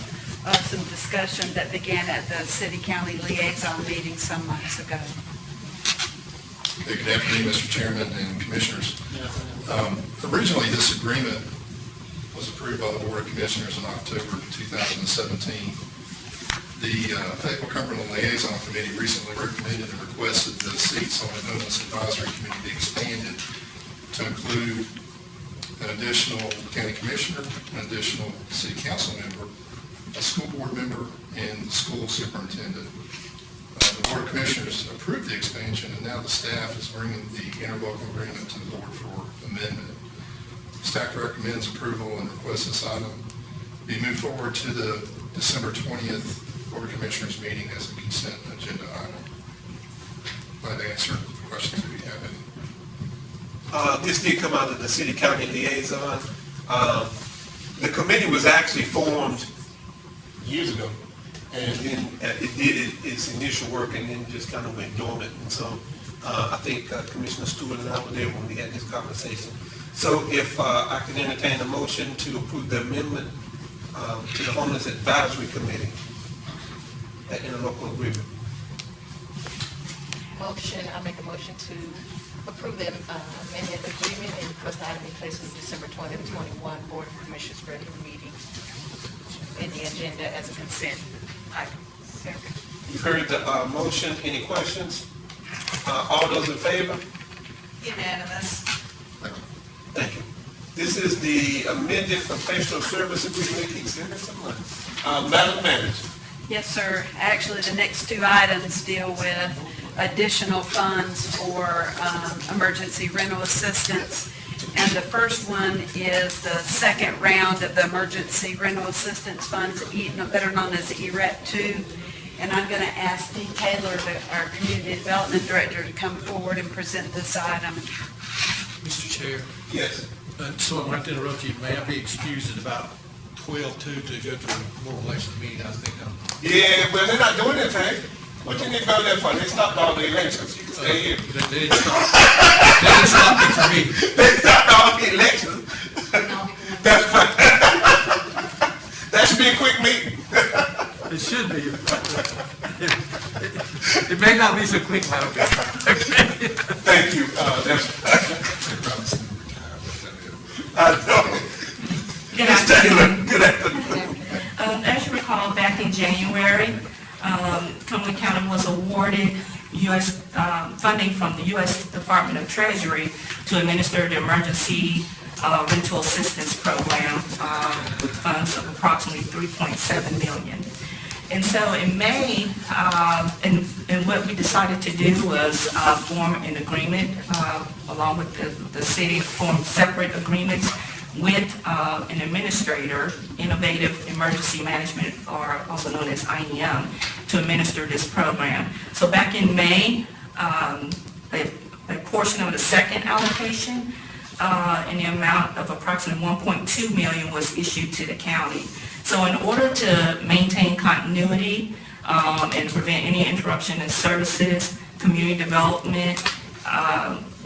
of some discussion that began at the city-county liaison meeting some months ago. Hey, good afternoon, Mr. Chairman and Commissioners. Originally, this agreement was approved by the Board of Commissioners in October 2017. The Fayetteville Cumberland Liaison Committee recently recommended and requested the seats on the Homeless Advisory Committee be expanded to include an additional county commissioner, an additional city council member, a school board member, and the school superintendent. The Board of Commissioners approved the expansion, and now the staff is bringing the interlocal agreement to the board for amendment. Staff recommends approval and requests this item be moved forward to the December 20th Board of Commissioners meeting as a consent agenda item. Glad to answer questions if you have any. This did come out of the city-county liaison. The committee was actually formed years ago, and then it did its initial work and then just kind of went dormant. And so I think Commissioner Stewart and I were there when we had this conversation. So if I can entertain a motion to approve the amendment to the Homeless Advisory Committee in a local agreement. I make a motion to approve the amendment agreement and put the item in place for the December 2021 Board of Commissioners regular meeting in the agenda as a consent item. You've heard the motion. Any questions? All those in favor? Unanimous. Thank you. This is the amended professional service agreement. Madam Manager. Yes, sir. Actually, the next two items deal with additional funds for emergency rental assistance. And the first one is the second round of the emergency rental assistance funds, better known as EREP 2. And I'm going to ask Dee Taylor, our Community Development Director, to come forward and present this item. Mr. Chair, Yes. so I'm going to interrupt you. May I be excused at about 12:02 to go to a more election meeting? I think I'm... Yeah, well, they're not doing anything. What you need to go there for? They stopped all the elections. You can stay here. They didn't stop me for me. They stopped all the elections. That's fine. That should be a quick meeting. It should be. It may not be so quick, Madam. Thank you. I know. Ms. Taylor, good afternoon. As you recall, back in January, Cumberland County was awarded U.S. Funding from the U.S. Department of Treasury to administer the emergency rental assistance program with funds of approximately $3.7 million. And so in May, and what we decided to do was form an agreement along with the city, form separate agreements with an administrator, Innovative Emergency Management, or also known as IEM, to administer this program. So back in May, a portion of the second allocation in the amount of approximately $1.2 million was issued to the county. So in order to maintain continuity and prevent any interruption in services, community development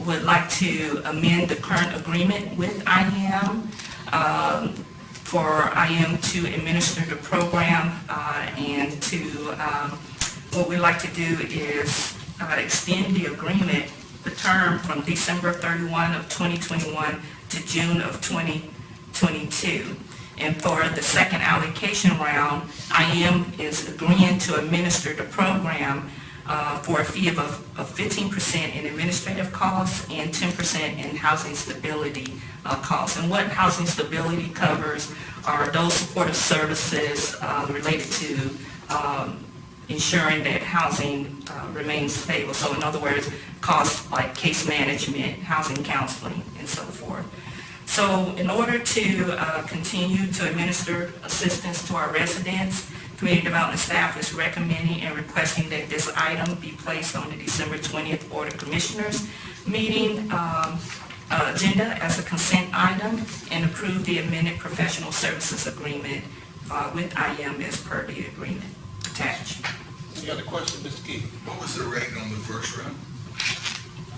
would like to amend the current agreement with IEM for IEM to administer the program and to, what we'd like to do is extend the agreement, the term from December 31 of 2021 to June of 2022. And for the second allocation round, IEM is agreeing to administer the program for a fee of 15% in administrative costs and 10% in housing stability costs. And what housing stability covers are those supportive services related to ensuring that housing remains stable. So in other words, costs like case management, housing counseling, and so forth. So in order to continue to administer assistance to our residents, Community Development staff is recommending and requesting that this item be placed on the December 20th Board of Commissioners meeting agenda as a consent item and approve the amended professional services agreement with IEM as per the agreement attached. You got a question, Mr. Key? What was the rate on the first round?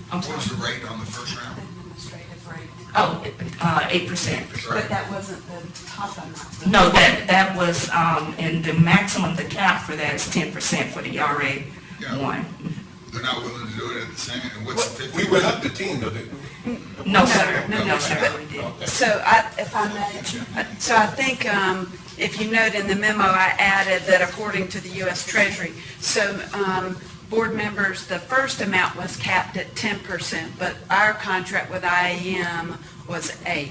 What was the rate on the first round? Administrative rate. Oh, 8%. But that wasn't the top amount. No, that was, and the maximum, the cap for that is 10% for the RA one. They're not willing to do it at the same, and what's the 50? We went up to 10, though, didn't we? No, sir. No, sir. we didn't. So if I may, so I think if you note in the memo, I added that according to the U.S. Treasury, so board members, the first amount was capped at 10%, but our contract with IEM was 8%.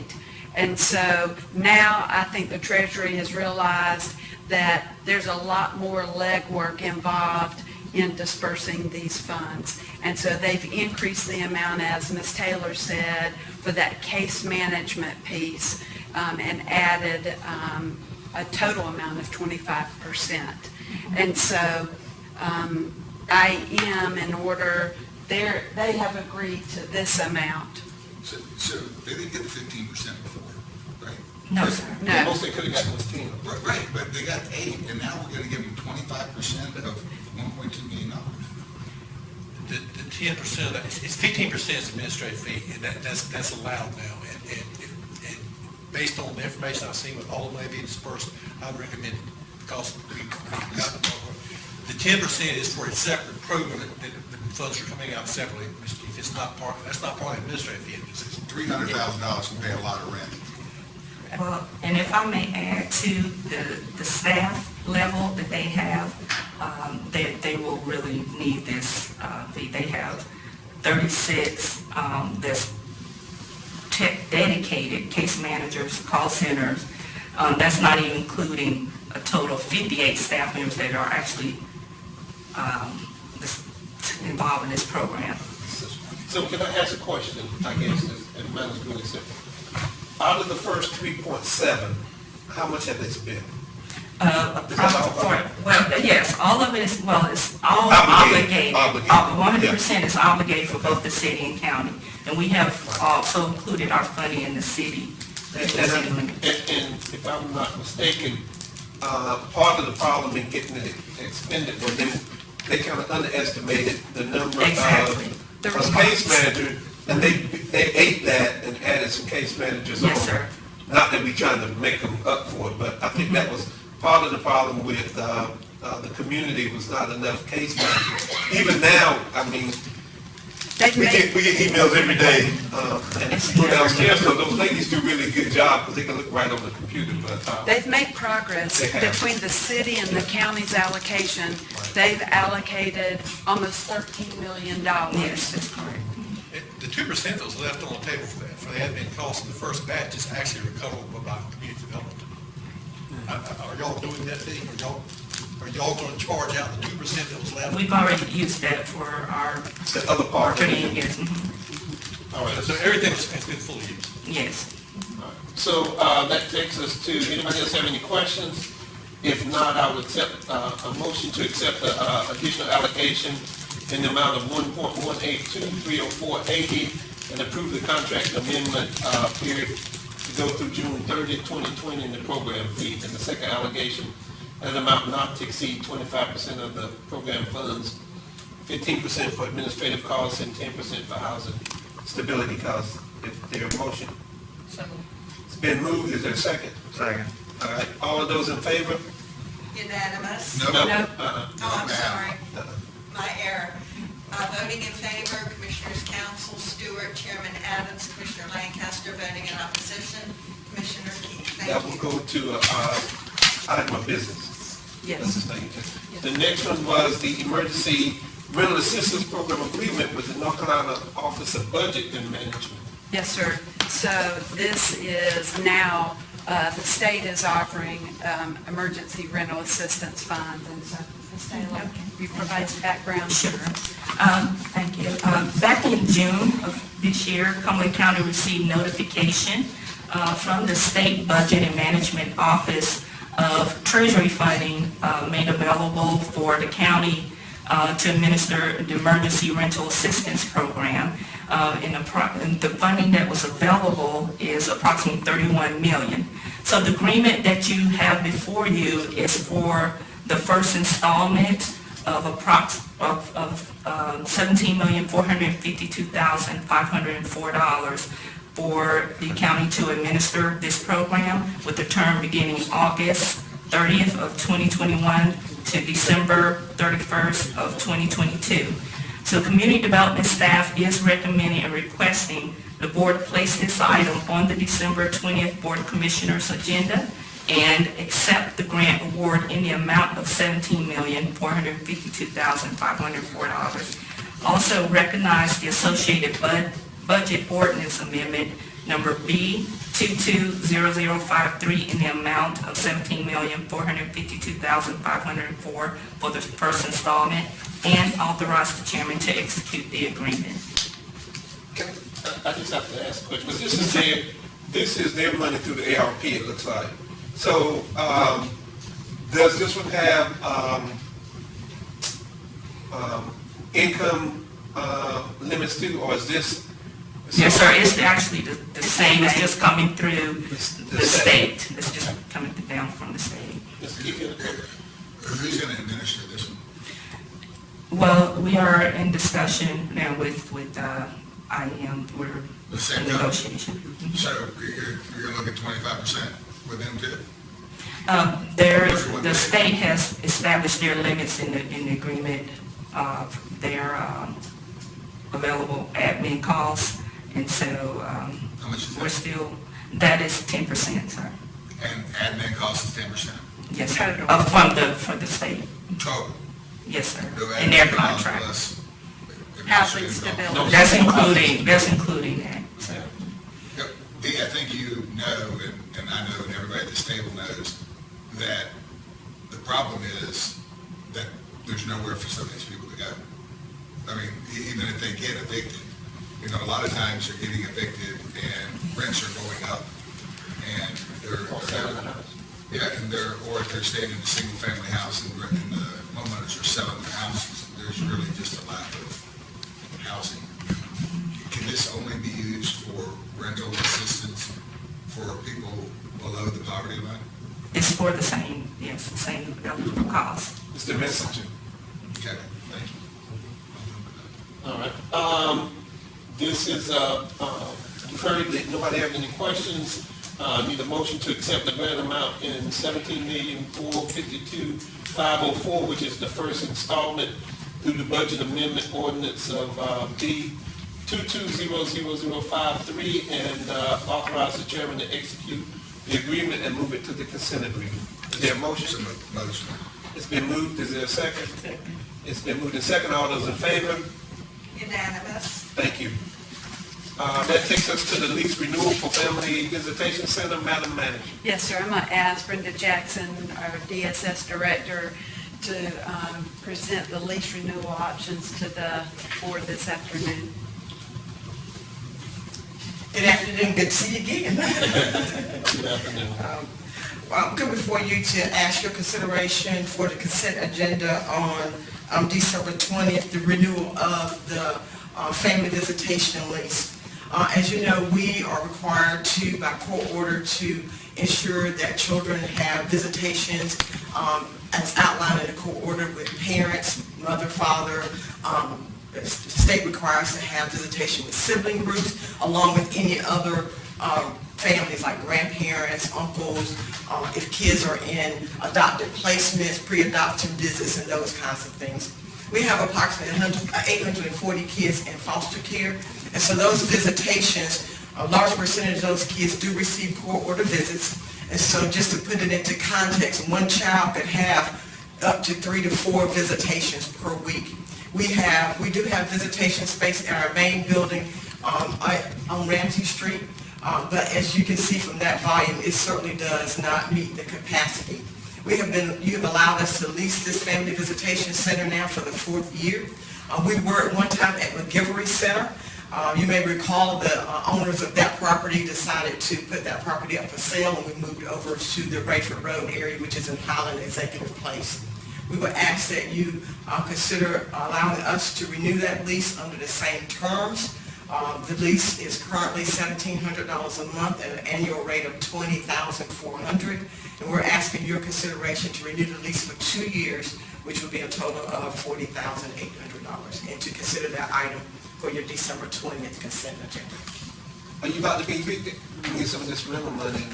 And so now I think the Treasury has realized that there's a lot more legwork involved in dispersing these funds. And so they've increased the amount, as Ms. Taylor said, for that case management piece and added a total amount of 25%. And so IEM, in order, they have agreed to this amount. So they didn't get the 15% before, right? No, sir. The No. most they could have got was 10. Right, but they got 8, and now we're gonna give them 25% of $1.2 million. The 10% of that, it's 15% is administrative fee, and that's allowed now. And based on the information I've seen with all the money being dispersed, I would recommend, because we've got, the 10% is for a separate program that the funds are coming out separately. If it's not part, that's not part of the administrative fee. It's $300,000 can pay a lot of rent. Well, and if I may add to the staff level that they have, they will really need this fee. They have 36 that's dedicated case managers, call centers. That's not even including a total of 58 staff members that are actually involved in this program. So can I ask a question? I guess it matters really simple. Out of the first 3.7, how much have they spent? Yes, all of it is, it's all Obligated. obligated. 100% is obligated for both the city and county. And we have also included our funding in the city. And if I'm not mistaken, part of the problem in getting it expended was they kind of underestimated the number of case managers, and they ate that and added some case managers on. Yes, sir. Not that we trying to make them up for it, but I think that was part of the problem with the community was not enough case managers. Even now, I mean, we get emails every day, and downstairs, so those ladies do really good job because they can look right on the computer, but. They've made progress between the city and the county's allocation. They've allocated almost $13 million. Yes, that's correct. The 2% that was left on the table for that for the admin costs in the first batch is actually recoverable by community development. Are y'all doing that thing? Are y'all gonna charge out the 2% that was left? We've already used that for our The other part. marketing, yes. All right, So everything has been fully used. Yes. so that takes us to, anybody else have any questions? If not, I would accept a motion to accept the additional allocation in the amount of $1.182,304.80 and approve the contract amendment period to go through June 30th, 2020 in the program fee. And the second allegation, an amount not to exceed 25% of the program funds, 15% for administrative costs and 10% for housing stability costs. Is there a motion? It's been moved. Is there a second? Second. All right, all of those in favor? Unanimous? No. Oh, I'm sorry. My error. Voting in favor, Commissioners Council, Stewart, Chairman Adams, Commissioner Lancaster, voting in opposition, Commissioner Keith. That Thank will you. go to item of business. Yes. That's his name. The next one was the Emergency Rental Assistance Program Agreement with the North Carolina Office of Budget and Management. Yes, sir. So this is now, the state is offering emergency rental assistance funds. And so, Ms. Taylor, you provide some background? Sure. Thank you. Back in June of this year, Cumberland County received notification from the State Budget and Management Office of Treasury funding made available for the county to administer the Emergency Rental Assistance Program. And the funding that was available is approximately $31 million. So the agreement that you have before you is for the first installment of $17,452,504 for the county to administer this program, with the term beginning August 30th of 2021 to December 31st of 2022. So community development staff is recommending and requesting the board place this item on the December 20th Board of Commissioners agenda and accept the grant award in the amount of $17,452,504. Also recognize the associated budget ordinance amendment number B 220053 in the amount of $17,452,504 for the first installment, and authorize the chairman to execute the agreement. I just have to ask a question, because this is their money through the ARP, it looks like. So, does this one have income limits too, or is this? Yes, sir, it's actually the same, it's just coming through the state. It's just coming down from the state. Who's going to administer this one? Well, we are in discussion now with IEM, we're The same in negotiation. So you're going to look at 25% with them too? The state has established their limits in the agreement of their available admin costs, and so How much is we're that? still, that is 10%, sir. And admin cost is 10%? Yes, sir. From the state. Total? Yes, sir. No In their admin cost contract. plus Housing administrative stability. cost. That's including that. Yep. Dee, I think you know, and I know, and everybody at this table knows, that the problem is that there's nowhere for some of these people to go. I mean, even if they get evicted, you know, a lot of times they're getting evicted and rents are going up, and or if they're staying in a single-family house and the homeowners are selling their houses, there's really just a lack of housing. Can this only be used for rental assistance for people below the poverty line? It's for the same, yes, the same eligible cost. It's the message. Okay, thank you. All right. This is, you've heard that nobody have any questions. Need a motion to accept the grant amount in $17,452,504, which is the first installment through the budget amendment ordinance of D 220053, and authorize the chairman to execute the agreement and move it to the consent agreement. Is there a motion? Motion. It's been moved. Is there a second? It's been moved and second. All those in favor? Unanimous? Thank you. That takes us to the lease renewal for Family Visitation Center, Madam Manager. Yes, sir. I'm going to ask Brenda Jackson, our DSS Director, to present the lease renewal options to the board this afternoon. Good afternoon, good to see you again. Good afternoon. I'm coming before you to ask your consideration for the consent agenda on December 20th, the renewal of the family visitation lease. As you know, we are required to, by court order, to ensure that children have visitations as outlined in the court order with parents, mother, father. The state requires to have visitation with sibling groups, along with any other families like grandparents, uncles, if kids are in adopted placements, pre-adoption visits, and those kinds of things. We have approximately 840 kids in foster care, and so those visitations, a large percentage of those kids do receive court order visits, and so just to put it into context, one child could have up to 3 to 4 visitations per week. We do have visitation space in our main building on Ramsey Street, but as you can see from that volume, it certainly does not meet the capacity. You have allowed us to lease this family visitation center now for the 4th year. We were at one time at McGivery Center. You may recall the owners of that property decided to put that property up for sale, and we moved over to the Rayford Road area, which is in Highland Executive Place. We would ask that you consider allowing us to renew that lease under the same terms. The lease is currently $1,700 a month at an annual rate of $20,400, and we're asking your consideration to renew the lease for 2 years, which will be a total of $40,800, and to consider that item for your December 20th consent agenda. Are you about to be evicted? You can get some of this rental money.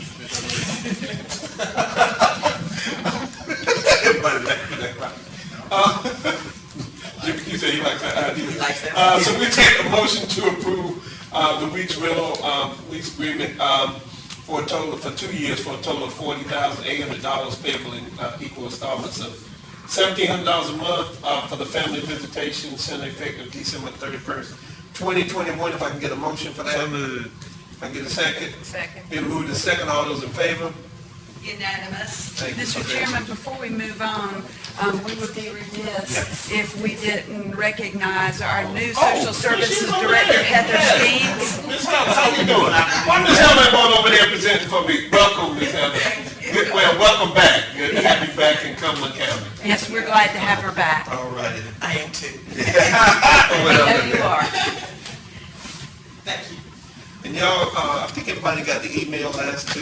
You say you like that idea. So we take a motion to approve the lease rental lease agreement for a total for 2 years for a total of $40,800 payable in equal installments of $1,700 a month for the Family Visitation Center effective December 31st, 2021. If I can get a motion for that. So moved. If I can get a second. Second. Been moved to second. All those in favor? Unanimous. Thank you. Mr. Chairman, before we move on, we would be remiss if we didn't recognize our new Social Services Director, Heather Skeens. Ms. Heather, how you doing? Why Ms. Heather going over there presenting for me? Welcome, Ms. Heather. Well, welcome back. Good to have you back in Cumberland County. Yes, we're glad to have her back. All righty. I am too. I know you are. Thank you. And y'all, I think everybody got the email as to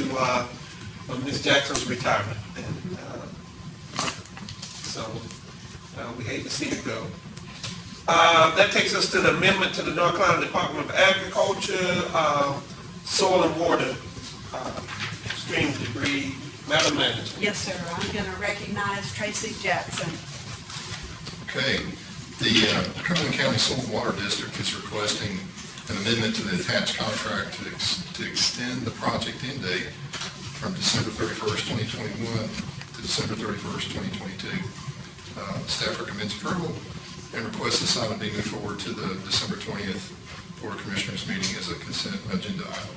Ms. Jackson's retirement. And so we hate to see her go. That takes us to the amendment to the North Carolina Department of Agriculture, Soil and Water, Stream Debris. Madam Manager. Yes, sir. I'm going to recognize Tracy Jackson. Okay, the Cumberland County Soil and Water District is requesting an amendment to the attached contract to extend the project end date from December 31st, 2021 to December 31st, 2022. Staff recommends approval and requests this item be moved forward to the December 20th Board of Commissioners meeting as a consent agenda item.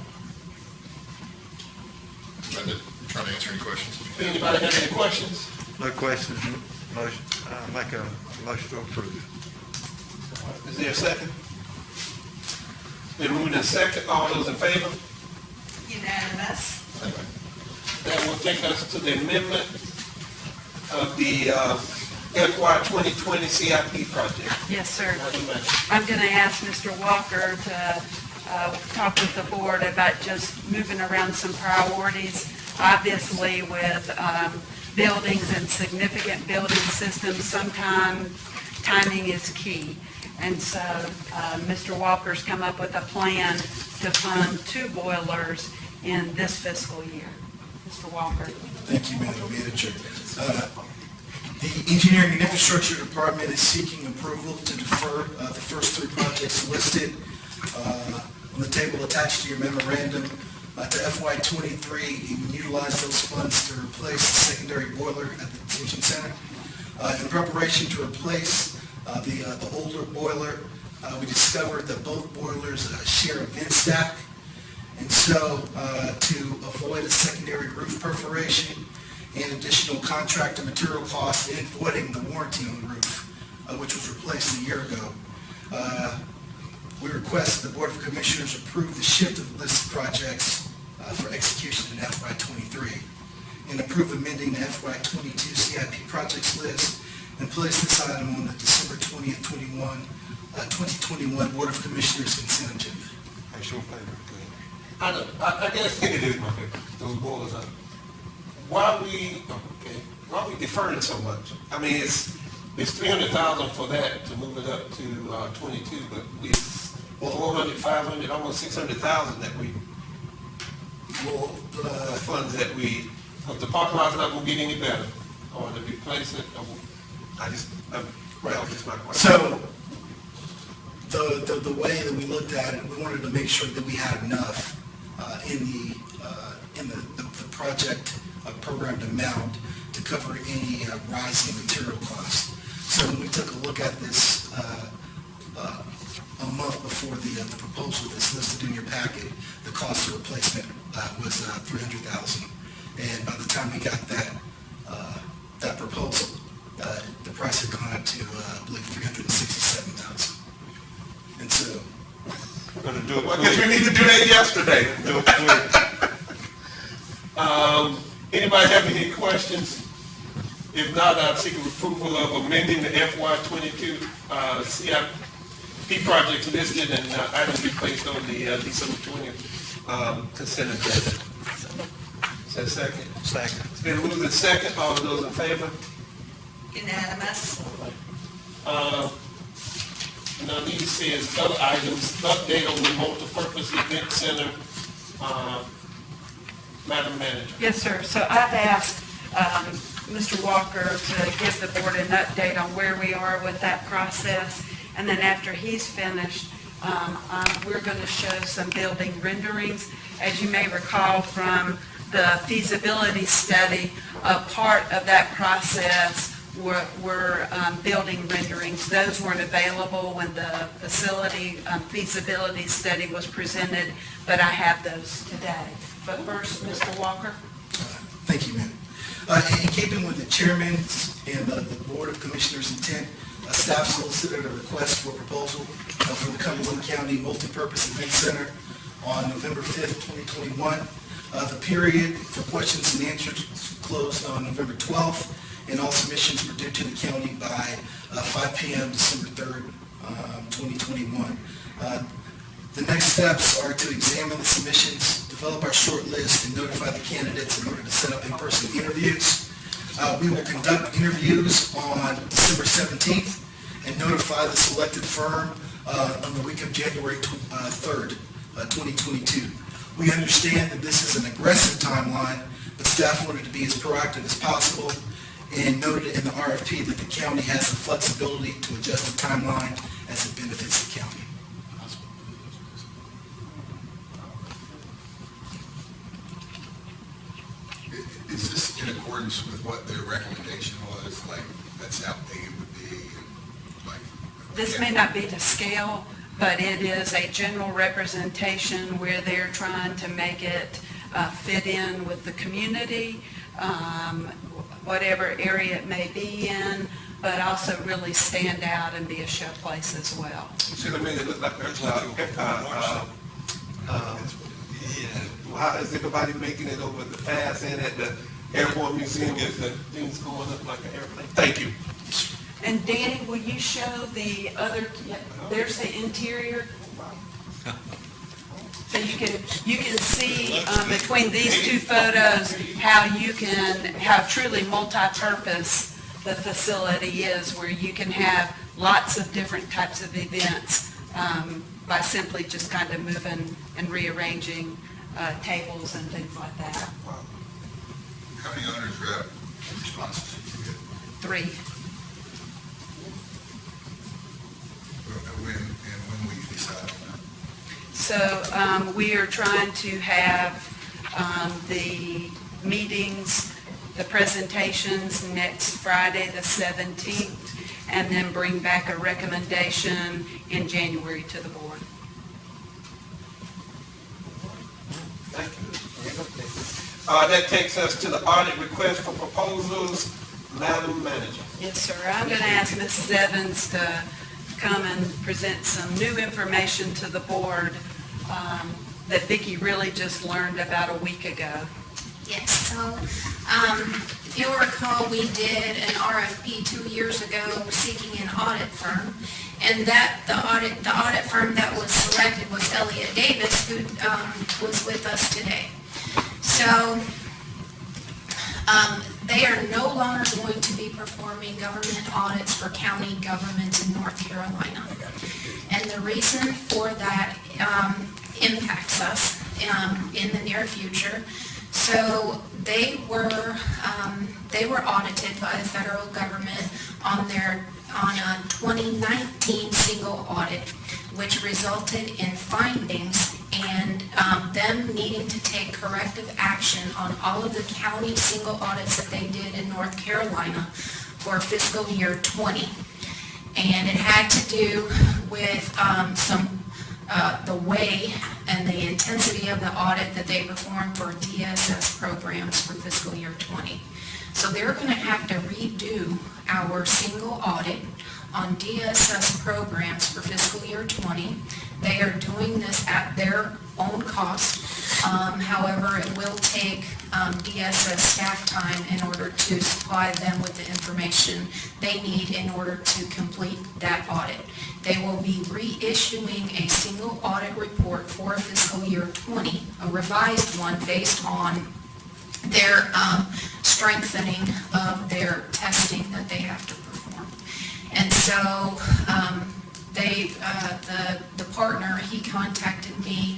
Trying to answer any questions. Anybody have any questions? No questions. Motion, make a motion to approve. Is there a second? Been moved in second. All those in favor? Unanimous. That will take us to the amendment of the FY 2020 CIP project. Yes, sir. Madam Manager. I'm going to ask Mr. Walker to talk with the board about just moving around some priorities. Obviously, with buildings and significant building systems, sometimes timing is key. And so Mr. Walker's come up with a plan to fund 2 boilers in this fiscal year. Mr. Walker. Thank you, Madam Manager. The Engineering and Infrastructure Department is seeking approval to defer the first 3 projects listed on the table attached to your memorandum. To FY 23, you can utilize those funds to replace the secondary boiler at the detention center. In preparation to replace the older boiler, We discovered that both boilers share a vent stack, and so to avoid a secondary roof perforation and additional contractor material costs and voiding the warranty on the roof, which was replaced a year ago, we request the Board of Commissioners approve the shift of the listed projects for execution in FY23 and approve amending the FY22 CIP projects list and place this item on the December 20th, 2021 Board of Commissioners consent agenda. I guess it is my favorite, those boilers are. Why we deferring so much? I mean, it's $300,000 for that to move it up to 22, but it's 400, 500, almost 600,000 that we, funds that we, the parking lot's not gonna get any better, or to replace it, that's my question. So, the way that we looked at it, we wanted to make sure that we had enough in the project programmed amount to cover any rising material costs. So when we took a look at this a month before the proposal that's listed in your packet, the cost of replacement was $300,000. And by the time we got that proposal, the price had gone up to, I believe, $367,000. And so, we're gonna do it. Well, I guess we need to do that yesterday. Anybody have any questions? If not, I'll seek approval of amending the FY22 CIP projects listed and items be placed on the December 20th consent agenda. Is that second? Second. It's been moved and second. All of those in favor? Unanimous. Now, these says other items, update on the multipurpose event center, Madam Manager. Yes, sir. So I've asked Mr. Walker to give the board an update on where we are with that process. And then after he's finished, we're going to show some building renderings. As you may recall from the feasibility study, a part of that process were building renderings. Those weren't available when the facility feasibility study was presented, but I have those today. But first, Mr. Walker. thank you, ma'am. In keeping with the chairman's and the Board of Commissioners' intent, staff solicited a request for proposal for the Cumberland County Multipurpose Event Center on November 5th, 2021. The period for questions and answers closed on November 12th, and all submissions were due to the county by 5 p.m. December 3rd, 2021. The next steps are to examine the submissions, develop our short list, and notify the candidates in order to set up in-person interviews. We will conduct interviews on December 17th and notify the selected firm on the week of January 3rd, 2022. We understand that this is an aggressive timeline, but staff wanted to be as proactive as possible and noted in the RFP that the county has the flexibility to adjust the timeline as it benefits the county. Is this in accordance with what their recommendation was, like, that's how big it would be, and like? This may not be to scale, but it is a general representation where they're trying to make it fit in with the community, whatever area it may be in, but also really stand out and be a showplace as well. You should have made it look like how is everybody making it over the fast and at the airport museum with the things going up like an airplane? Thank you. And Danny, will you show the other, there's the interior. So you can see between these two photos how truly multi-purpose the facility is, where you can have lots of different types of events by simply just kind of moving and rearranging tables and things like that. How many owners rep responses did you get? 3. When will you decide on that? So we are trying to have the meetings, the presentations next Friday, the 17th, and then bring back a recommendation in January to the board. Thank you. That takes us to the audit request for proposals. Madam Manager. Yes, sir. I'm going to ask Mrs. Evans to come and present some new information to the board that Vicki really just learned about a week ago. Yes, so if you'll recall, we did an RFP 2 years ago seeking an audit firm. And that the audit firm that was selected was Elliott Davis, who was with us today. So they are no longer going to be performing government audits for county governments in North Carolina. And the reason for that impacts us in the near future. So they were audited by the federal government on a 2019 single audit, which resulted in findings and them needing to take corrective action on all of the county single audits that they did in North Carolina for fiscal year 20. And it had to do with the way and the intensity of the audit that they performed for DSS programs for fiscal year 20. So they're going to have to redo our single audit on DSS programs for fiscal year 20. They are doing this at their own cost. However, it will take DSS staff time in order to supply them with the information they need in order to complete that audit. They will be reissuing a single audit report for fiscal year 20, a revised one based on their strengthening of their testing that they have to perform. And so the partner, he contacted me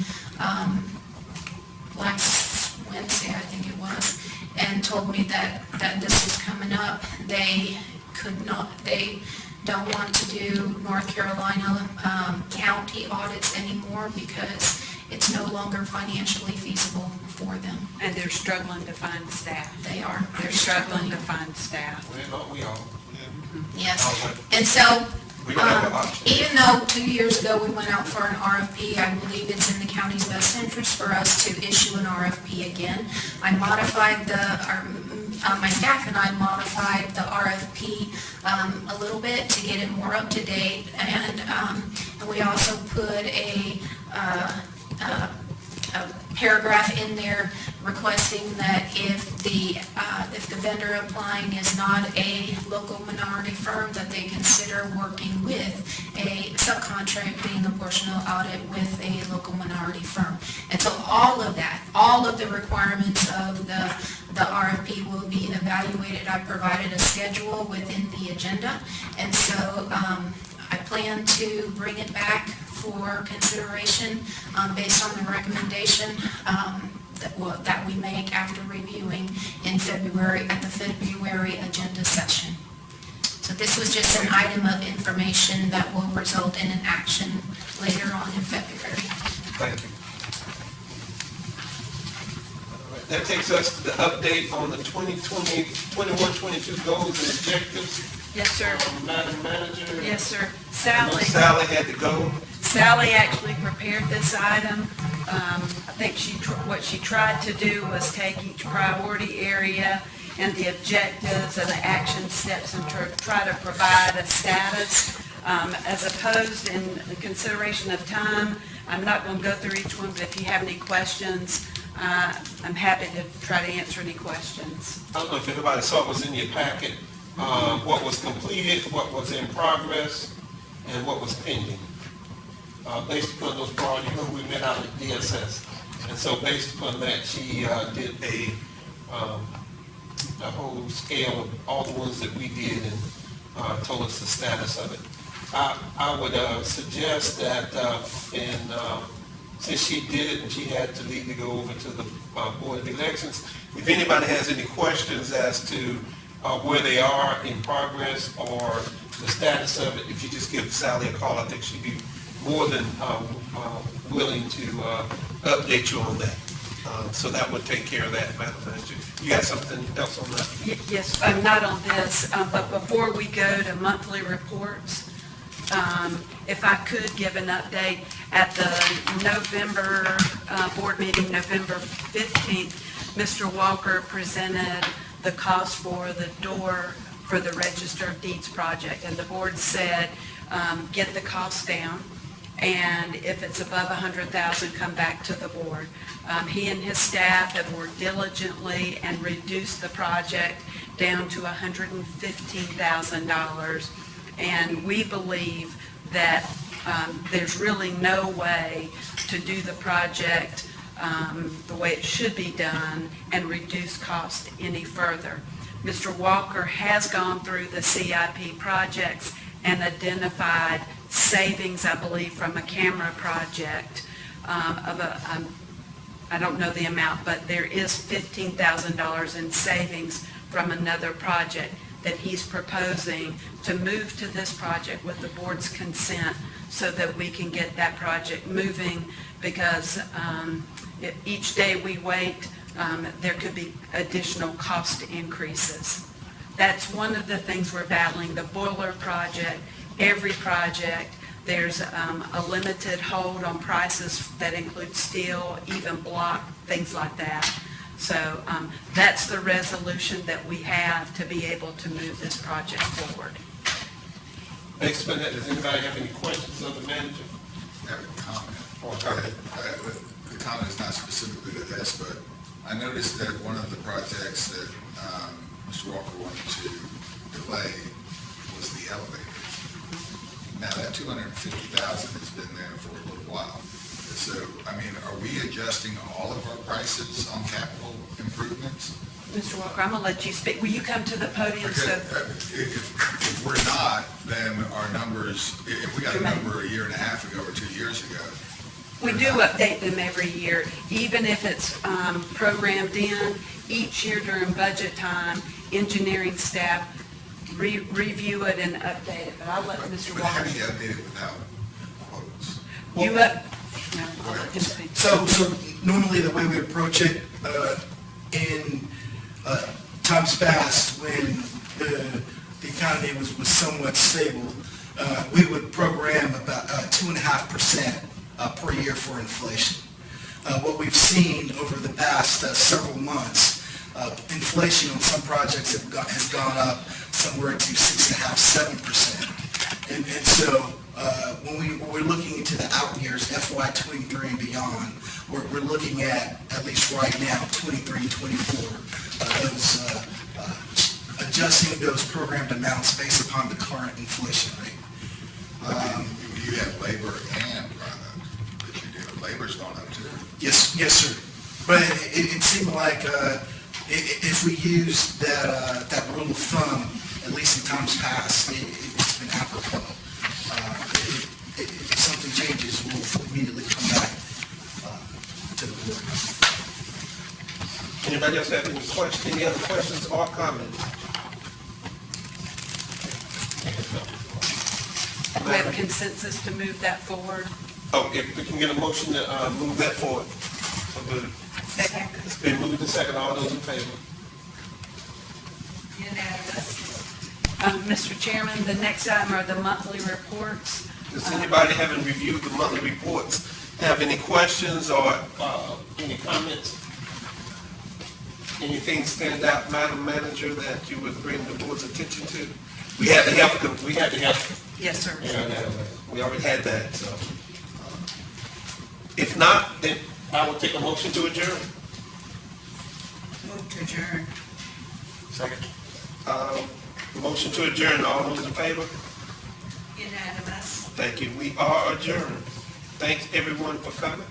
last Wednesday, I think it was, and told me that this was coming up. They don't want to do North Carolina county audits anymore because it's no longer financially feasible for them. And they're struggling to find staff. They are. They're struggling to find staff. We all. Yes. And so, even though 2 years ago we went out for an RFP, I believe it's in the county's best interest for us to issue an RFP again. I modified my staff and I modified the RFP a little bit to get it more up to date, and we also put a paragraph in there requesting that if the vendor applying is not a local minority firm, that they consider working with a subcontract, being a portional audit with a local minority firm. And so all of that, all of the requirements of the RFP will be evaluated. I provided a schedule within the agenda, and so I plan to bring it back for consideration based on the recommendation that we make after reviewing in February, at the February agenda session. So this was just an item of information that will result in an action later on in February. Thank you. All right, that takes us to the update on the 21-22 goals and objectives. Yes, sir. Madam Manager. Yes, sir. Sally had to go. Sally actually prepared this item. I think what she tried to do was take each priority area and the objectives and the action steps and try to provide a status. As opposed, in consideration of time, I'm not going to go through each one, but if you have any questions, I'm happy to try to answer any questions. I don't know if everybody saw what was in your packet, what was completed, what was in progress, and what was pending. Based upon those priorities, we met out at DSS. And so based upon that, she did a whole scale of all the ones that we did and told us the status of it. I would suggest that since she did it and she had to leave to go over to the Board of Elections, if anybody has any questions as to where they are in progress or the status of it, if you just give Sally a call, I think she'd be more than willing to update you on that. So that would take care of that, Madam Manager. You got something else on that? Yes, not on this, but before we go to monthly reports, if I could give an update, at the November board meeting, November 15th, Mr. Walker presented the cost for the door for the Register of Deeds project, and the board said, get the cost down, and if it's above $100,000, come back to the board. He and his staff have worked diligently and reduced the project down to $115,000, and we believe that there's really no way to do the project the way it should be done and reduce cost any further. Mr. Walker has gone through the CIP projects and identified savings, I believe, from a camera project of I don't know the amount, but there is $15,000 in savings from another project that he's proposing to move to this project with the board's consent so that we can get that project moving, because each day we wait, there could be additional cost increases. That's one of the things we're battling, the boiler project, every project. There's a limited hold on prices that include steel, even block, things like that. So that's the resolution that we have to be able to move this project forward. Thanks for that. Does anybody have any questions of the manager? I have a comment. The comment is not specifically to this, but I noticed that one of the projects that Mr. Walker wanted to delay was the elevator. Now, that $250,000 has been there for a little while. So, I mean, are we adjusting all of our prices on capital improvements? Mr. Walker, I'm going to let you speak. Will you come to the podium? Okay. If we're not, then our numbers, if we got a number a year and a half ago or 2 years ago. We do update them every year, even if it's programmed in. Each year during budget time, engineering staff review it and update it, but I'll let Mr. But how Walker. do you update it without quotes? I'll let him speak. So normally the way we approach it, in times past when the economy was somewhat stable, we would program about 2.5% per year for inflation. What we've seen over the past several months, inflation on some projects has gone up somewhere to 6.5%, 7%. And so when we're looking into the out years, FY '23 and beyond, we're looking at least right now, '23 and '24, adjusting those programmed amounts based upon the current inflation rate. You have labor and product that you do. Labor's gone up too. Yes, sir. But it seemed like if we use that rule of thumb, at least in times past, it's been apropos. If something changes, we'll immediately come back to the board. Anybody else have any questions, any other questions or comments? We have consensus to move that forward. Oh, if we can get a motion to move that forward. So moved. Second. It's been moved and second. All those in favor? Mr. Chairman, the next item are the monthly reports. Does anybody having reviewed the monthly reports have any questions or any comments? Anything stand out, Madam Manager, that you would bring the board's attention to? We had the help. Yes, sir. We already had that, so. If not, then I will take a motion to adjourn. Move to adjourn. Second. Motion to adjourn. All those in favor? Unanimous. Thank you. We are adjourned. Thanks, everyone, for coming.